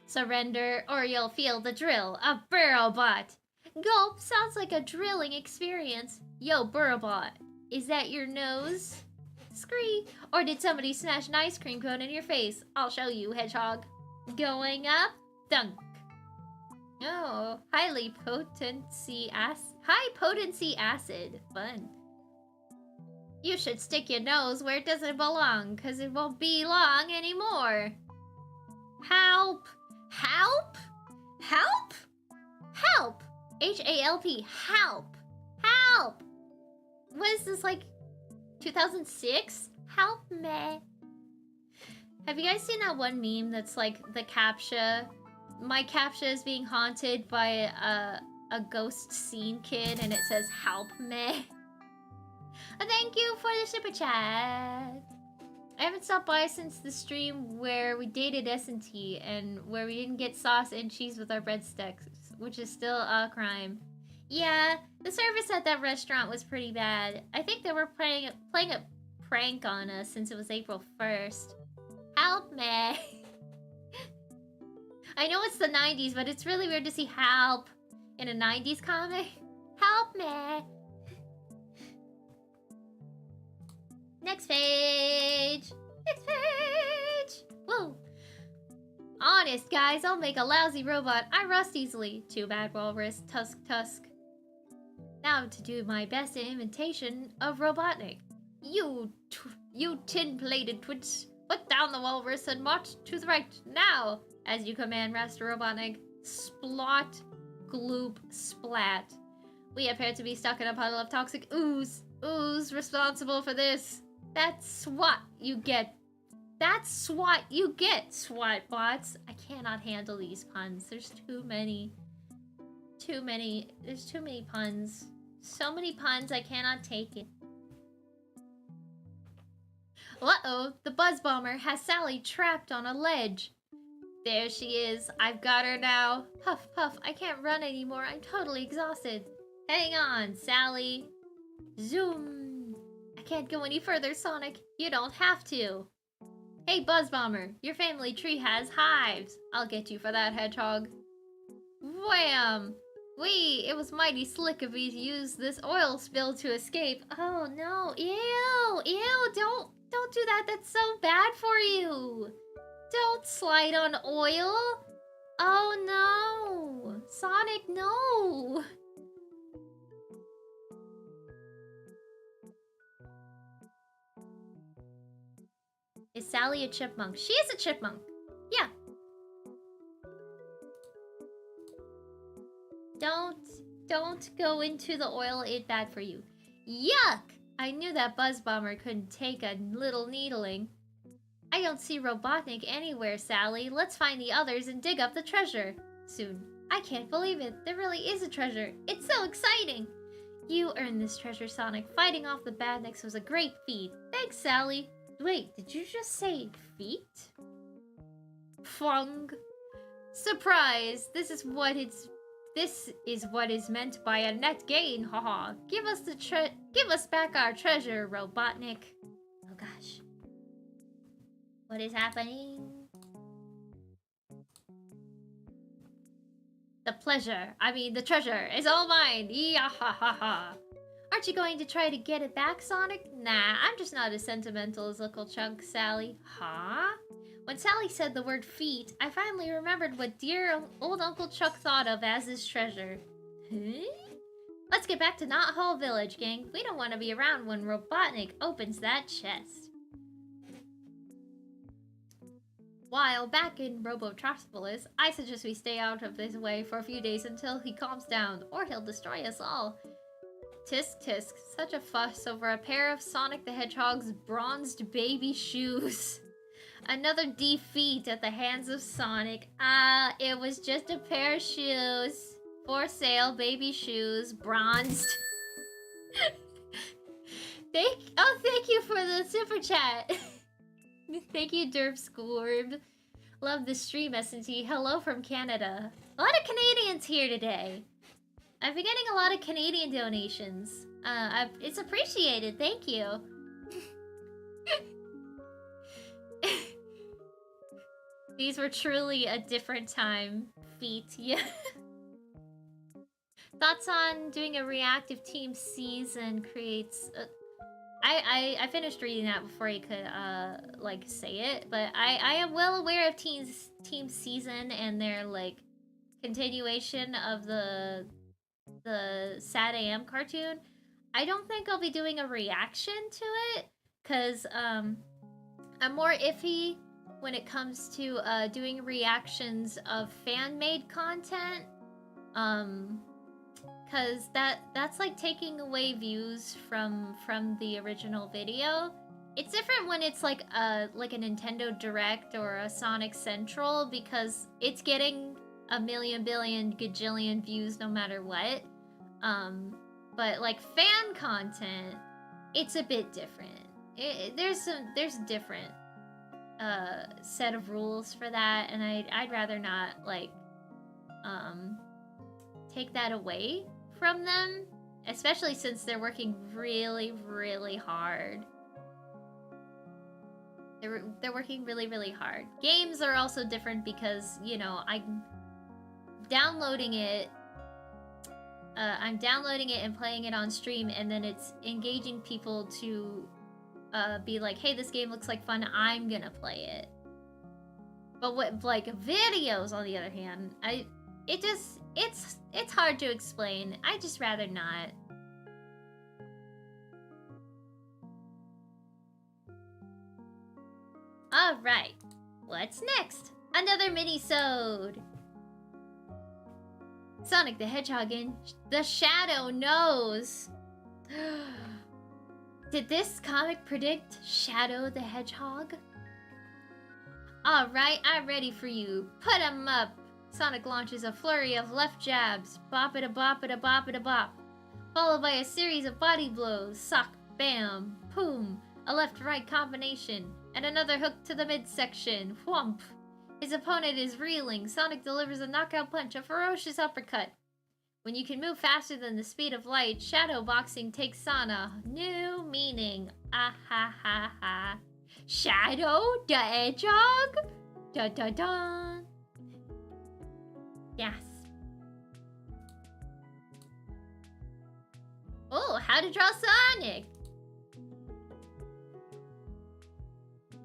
Surrender or you'll feel the drill of Burrowbot. Gulp sounds like a drilling experience. Yo, Burrowbot, is that your nose? Scree. Or did somebody smash an ice cream cone in your face? I'll show you, Hedgehog. Going up, thunk. Oh, high potency acid. Fun. You should stick your nose where it doesn't belong, cause it won't be long anymore. Help! Help! Help! Help! H-A-L-P. Help! Help! What is this, like 2006? Help me. Have you guys seen that one meme that's like the captcha? My captcha is being haunted by a ghost scene kid and it says help me. Thank you for the super chat. I haven't stopped by since the stream where we dated SNT and where we didn't get sauce and cheese with our breadsticks, which is still a crime. Yeah, the service at that restaurant was pretty bad. I think they were playing a prank on us since it was April 1st. Help me. I know it's the 90s, but it's really weird to see help in a 90s comic. Help me. Next page. Next page. Whoa. Honest, guys, I'll make a lousy robot. I rust easily. Too bad, Walrus. Tusk. Now to do my best imitation of Robotnik. You tin-plated twits, put down the Walrus and march to the right. Now, as you command, Master Robotnik. Splot, gloop, splat. We appear to be stuck in a puddle of toxic ooze. Ooze responsible for this. That's what you get. That's what you get, Swatbots. I cannot handle these puns. There's too many. There's too many puns. So many puns, I cannot take it. Uh-oh, the Buzz Bomber has Sally trapped on a ledge. There she is. I've got her now. Puff, puff, I can't run anymore. I'm totally exhausted. Hang on, Sally. Zoom. I can't go any further, Sonic. You don't have to. Hey, Buzz Bomber, your family tree has hives. I'll get you for that, Hedgehog. Wham! Wee, it was mighty slick of you to use this oil spill to escape. Oh no, ew, don't do that, that's so bad for you. Don't slide on oil. Oh no, Sonic, no. Is Sally a chipmunk? She is a chipmunk. Yeah. Don't go into the oil, it's bad for you. Yuck! I knew that Buzz Bomber couldn't take a little needling. I don't see Robotnik anywhere, Sally. Let's find the others and dig up the treasure. Soon. I can't believe it. There really is a treasure. It's so exciting! You earned this treasure, Sonic. Fighting off the Badniks was a great feat. Thanks, Sally. Wait, did you just say feet? Fung. Surprise! This is what is meant by a net gain, haha. Give us back our treasure, Robotnik. Oh gosh. What is happening? The treasure is all mine. Yah-ha-ha-ha. Aren't you going to try to get it back, Sonic? Nah, I'm just not as sentimental as Uncle Chunk, Sally. Huh? When Sally said the word feet, I finally remembered what dear old Uncle Chuck thought of as his treasure. Huh? Let's get back to Knot Hole Village, gang. We don't want to be around when Robotnik opens that chest. While back in Robotropolis, I suggest we stay out of his way for a few days until he calms down, or he'll destroy us all. Tisk tisk, such a fuss over a pair of Sonic the Hedgehog's bronzed baby shoes. Another defeat at the hands of Sonic. It was just a pair of shoes. For sale, baby shoes, bronzed. Thank you for the super chat. Thank you, Derp Scorb. Love the stream, SNT. Hello from Canada. A lot of Canadians here today. I've been getting a lot of Canadian donations. It's appreciated. Thank you. These were truly a different time. Feet, yeah. Thoughts on doing a reactive team season creates... I finished reading that before he could, like, say it. But I am well aware of Team Season and their, like, continuation of the Sad AM cartoon. I don't think I'll be doing a reaction to it. Because, I'm more iffy when it comes to, doing reactions of fan-made content. Because that's like taking away views from the original video. It's different when it's like a Nintendo Direct or a Sonic Central because it's getting a million, billion, gajillion views no matter what. But like fan content, it's a bit different. There's a different set of rules for that, and I'd rather not like take that away from them, especially since they're working really, really hard. They're working really, really hard. Games are also different because, you know, I'm downloading it and playing it on stream, and then it's engaging people to be like, hey, this game looks like fun, I'm gonna play it. But what, like, videos, on the other hand, it's hard to explain. I'd just rather not. Alright. What's next? Another mini-sode! Sonic the Hedgehog in the Shadow knows! Did this comic predict Shadow the Hedgehog? Alright, I'm ready for you. Put 'em up! Sonic launches a flurry of left jabs, bop-it-a-bop-it-a-bop-it-a-bop, followed by a series of body blows, sock, bam, boom, a left-right combination, and another hook to the midsection, whomp. His opponent is reeling. Sonic delivers a knockout punch, a ferocious uppercut. When you can move faster than the speed of light, shadow boxing takes on a new meaning. Ah ha ha ha. Shadow the Hedgehog? Da da da. Yes. Oh, how to draw Sonic!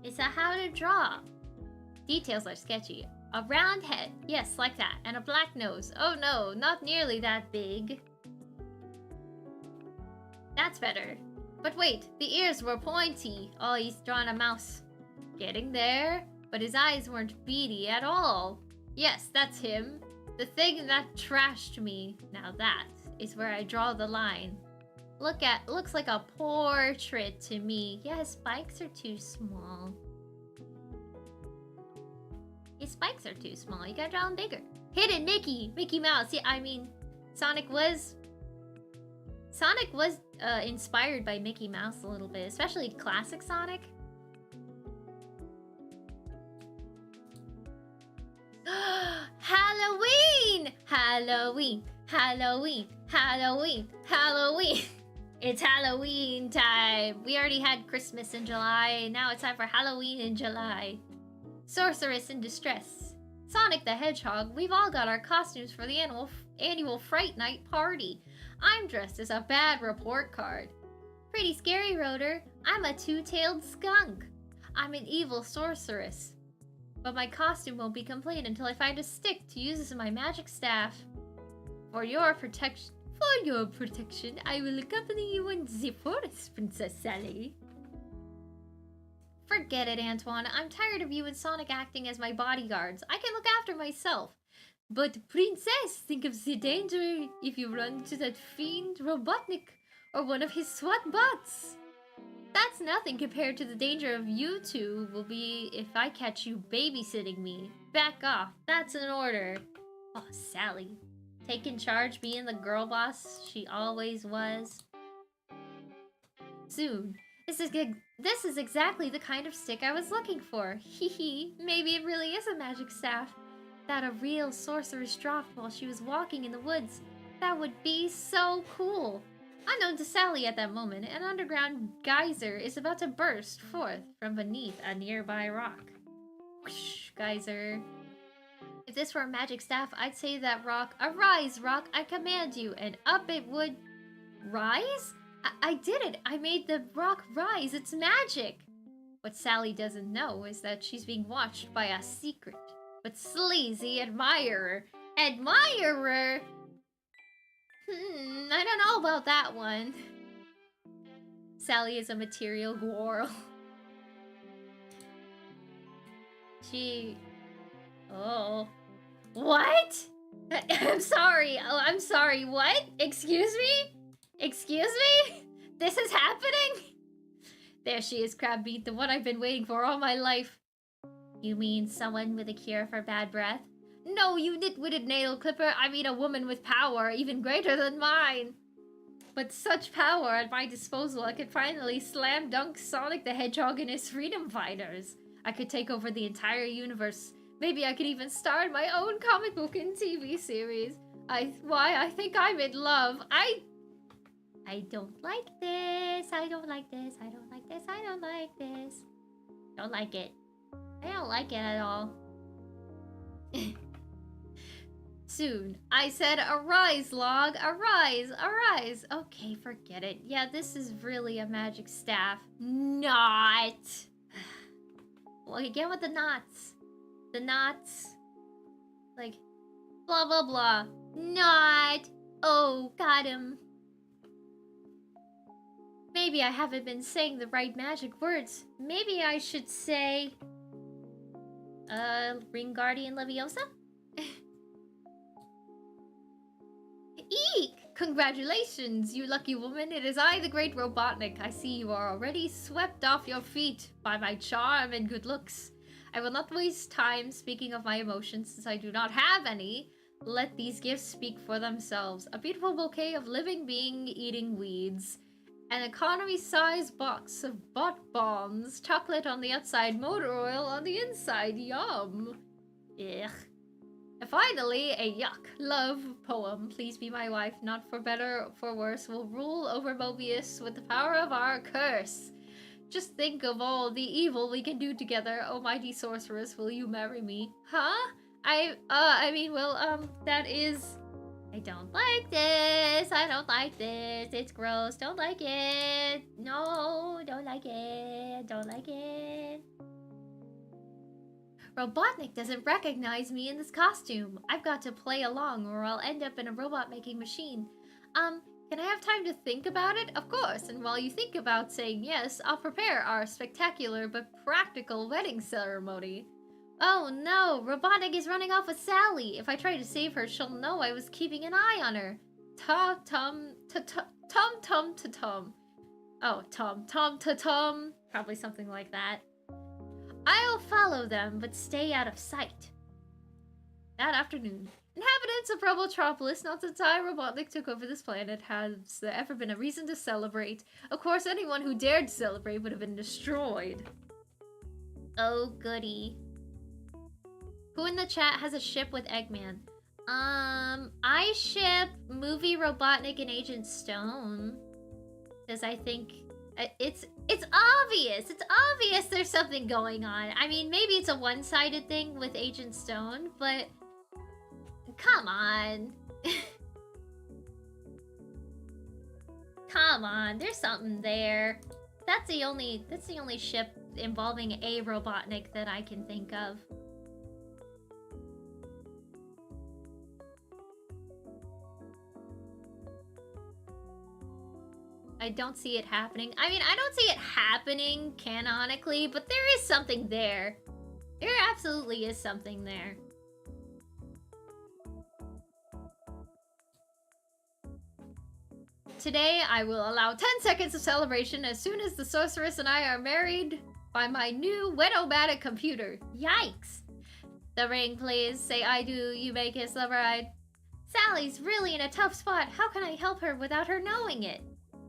It's a how to draw. Details are sketchy. A round head, yes, like that, and a black nose. Oh no, not nearly that big. That's better. But wait, the ears were pointy. Oh, he's drawn a mouse. Getting there, but his eyes weren't beady at all. Yes, that's him. The thing that trashed me. Now that is where I draw the line. Looks like a portrait to me. Yeah, his spikes are too small. His spikes are too small. You gotta draw them bigger. Hidden Mickey! Mickey Mouse. Yeah, I mean, Sonic was inspired by Mickey Mouse a little bit, especially classic Sonic. Halloween! Halloween! Halloween! Halloween! Halloween! It's Halloween time! We already had Christmas in July, now it's time for Halloween in July. Sorceress in distress. Sonic the Hedgehog, we've all got our costumes for the annual Fright Night party. I'm dressed as a bad report card. Pretty scary, Rotor. I'm a two-tailed skunk. I'm an evil sorceress. But my costume won't be complete until I find a stick to use as my magic staff. For your protection, I will accompany you in the forest, Princess Sally. Forget it, Antoine. I'm tired of you and Sonic acting as my bodyguards. I can look after myself. But, Princess, think of the danger if you run into that fiend Robotnik or one of his Swatbots. That's nothing compared to the danger of you two will be if I catch you babysitting me. Back off. That's an order. Oh, Sally. Taking charge, being the girl boss she always was. Soon. This is exactly the kind of stick I was looking for. Hee maybe it really is a magic staff that a real sorceress dropped while she was walking in the woods. That would be so cool. Unknown to Sally at that moment, an underground geyser is about to burst forth from beneath a nearby rock. Whoosh, geyser. If this were a magic staff, I'd say that rock, arise, rock, I command you, and up it would rise? I did it! I made the rock rise! It's magic! What Sally doesn't know is that she's being watched by a secret but sleazy admirer. Admirer? I don't know about that one. Sally is a material Gwarl. Oh. What? I'm sorry. Oh, I'm sorry. What? Excuse me? Excuse me? This is happening? There she is, Crabbeat, the one I've been waiting for all my life. You mean someone with a cure for bad breath? No, you nitwitted nail clipper. I mean a woman with power even greater than mine. With such power at my disposal, I could finally slam dunk Sonic the Hedgehog and his freedom fighters. I could take over the entire universe. Maybe I could even star in my own comic book and TV series. I think I'm in love. I don't like this. I don't like this. I don't like this. I don't like this. Don't like it. I don't like it at all. Soon. I said, arise, log. Arise. Arise. Okay, forget it. Yeah, this is really a magic staff. Not. Well, again with the knots. The knots. Like, blah, blah, blah. Not. Oh, got him. Maybe I haven't been saying the right magic words. Maybe I should say... Ring Guardian Leviosa? Eek! Congratulations, you lucky woman. It is I, the great Robotnik. I see you are already swept off your feet by my charm and good looks. I will not waste time speaking of my emotions since I do not have any. Let these gifts speak for themselves. A beautiful bouquet of living being eating weeds. An economy-sized box of bot bombs. Chocolate on the outside, motor oil on the inside. Yum. Ugh. And finally, a yuck love poem. Please be my wife, not for better or for worse. Will rule over Mobius with the power of our curse. Just think of all the evil we can do together. Oh, mighty sorceress, will you marry me? Huh? That is... I don't like this. I don't like this. It's gross. Don't like it. No, don't like it. Don't like it. Robotnik doesn't recognize me in this costume. I've got to play along or I'll end up in a robot-making machine. Can I have time to think about it? Of course, and while you think about saying yes, I'll prepare our spectacular but practical wedding ceremony. Oh no, Robotnik is running off with Sally. If I try to save her, she'll know I was keeping an eye on her. Tum-tum-ta-tum. Oh, tum-tum-ta-tum. Probably something like that. I'll follow them, but stay out of sight. That afternoon. Inhabitants of Robotropolis, not since I, Robotnik, took over this planet has there ever been a reason to celebrate. Of course, anyone who dared to celebrate would have been destroyed. Oh, goody. Who in the chat has a ship with Eggman? I ship movie Robotnik and Agent Stone. Because I think it's obvious. It's obvious there's something going on. I mean, maybe it's a one-sided thing with Agent Stone, but come on. Come on, there's something there. That's the only ship involving a Robotnik that I can think of. I don't see it happening. I mean, I don't see it happening canonically, but there is something there. There absolutely is something there. Today, I will allow 10 seconds of celebration as soon as the sorceress and I are married by my new Wetomatic computer. Yikes! The ring, please. Say I do, you may kiss the bride. Sally's really in a tough spot. How can I help her without her knowing it?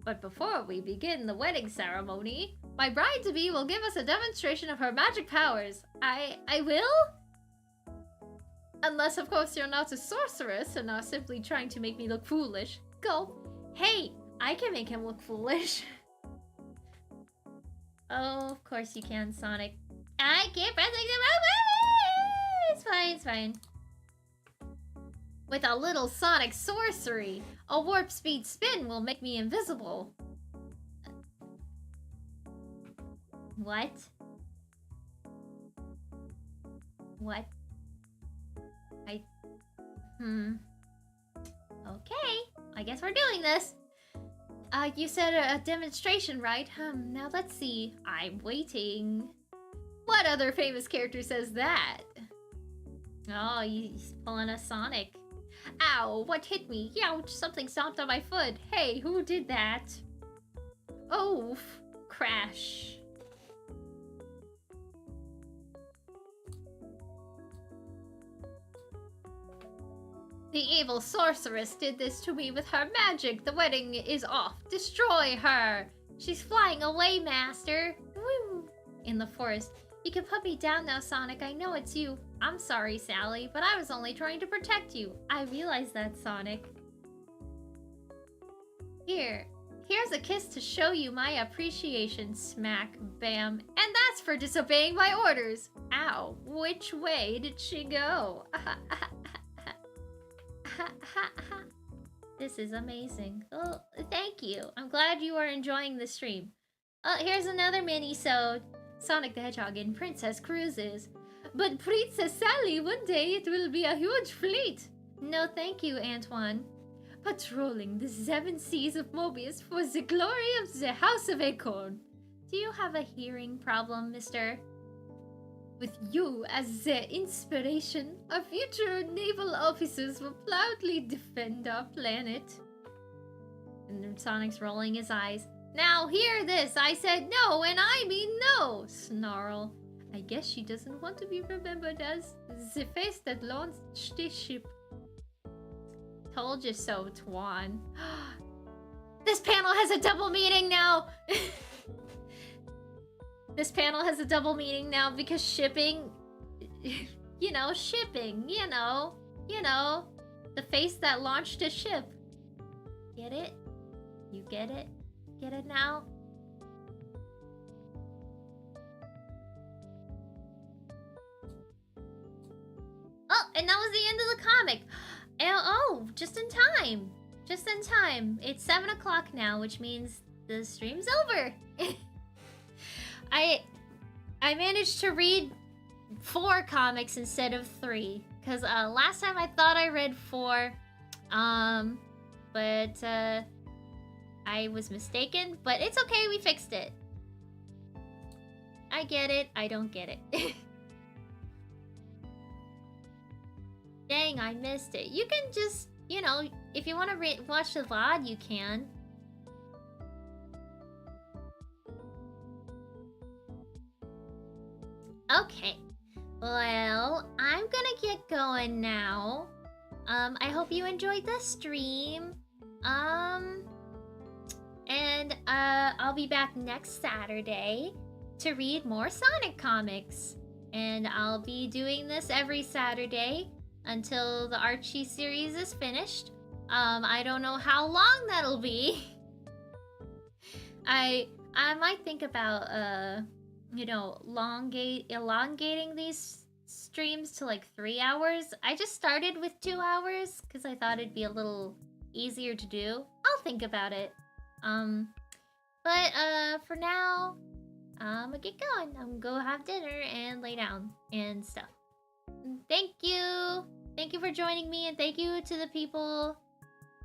But before we begin the wedding ceremony, my bride-to-be will give us a demonstration of her magic powers. I will? Unless, of course, you're not a sorceress and are simply trying to make me look foolish. Go. Hey, I can make him look foolish. Oh, of course you can, Sonic. I keep pressing the wrong button! It's fine, it's fine. With a little Sonic sorcery, a warp speed spin will make me invisible. What? What? Okay, I guess we're doing this. You said a demonstration, right? Now let's see. I'm waiting. What other famous character says that? Oh, he's pulling a Sonic. Ow, what hit me? Ouch, something stomped on my foot. Hey, who did that? Oh, crash. The evil sorceress did this to me with her magic. The wedding is off. Destroy her. She's flying away, Master. Woo. In the forest. You can put me down now, Sonic. I know it's you. I'm sorry, Sally, but I was only trying to protect you. I realize that, Sonic. Here's a kiss to show you my appreciation. Smack, bam. And that's for disobeying my orders. Ow, which way did she go? This is amazing. Oh, thank you. I'm glad you are enjoying the stream. Oh, here's another mini-sode. Sonic the Hedgehog in Princess Cruises. But Princess Sally, one day it will be a huge fleet. No thank you, Antoine. Patrolling the 7 seas of Mobius for the glory of the House of Acorn. Do you have a hearing problem, mister? With you as the inspiration, our future naval officers will proudly defend our planet. And then Sonic's rolling his eyes. Now hear this! I said no, and I mean no! Snarl. I guess she doesn't want to be remembered as the face that launched the ship. Told you so, Twan. This panel has a double meaning now! This panel has a double meaning now because shipping... You know, shipping, you know. The face that launched a ship. Get it? You get it? Get it now? Oh, and that was the end of the comic. Oh, just in time. Just in time. It's 7 o'clock now, which means the stream's over. I managed to read 4 comics instead of 3. Because last time I thought I read 4. But I was mistaken. But it's okay, we fixed it. I get it, I don't get it. Dang, I missed it. You can just, you know, if you want to watch the VOD, you can. Okay. Well, I'm gonna get going now. I hope you enjoyed the stream. And I'll be back next Saturday to read more Sonic comics. And I'll be doing this every Saturday until the Archie series is finished. I don't know how long that'll be. I might think about you know, elongating these streams to like 3 hours. I just started with 2 hours because I thought it'd be a little easier to do. I'll think about it. But for now, I'm gonna get going. I'm gonna go have dinner and lay down and stuff. Thank you. Thank you for joining me, and thank you to the people.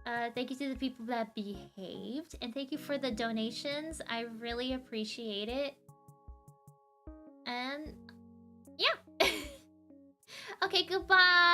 Thank you to the people that behaved, and thank you for the donations. I really appreciate it. And yeah. Okay, goodbye.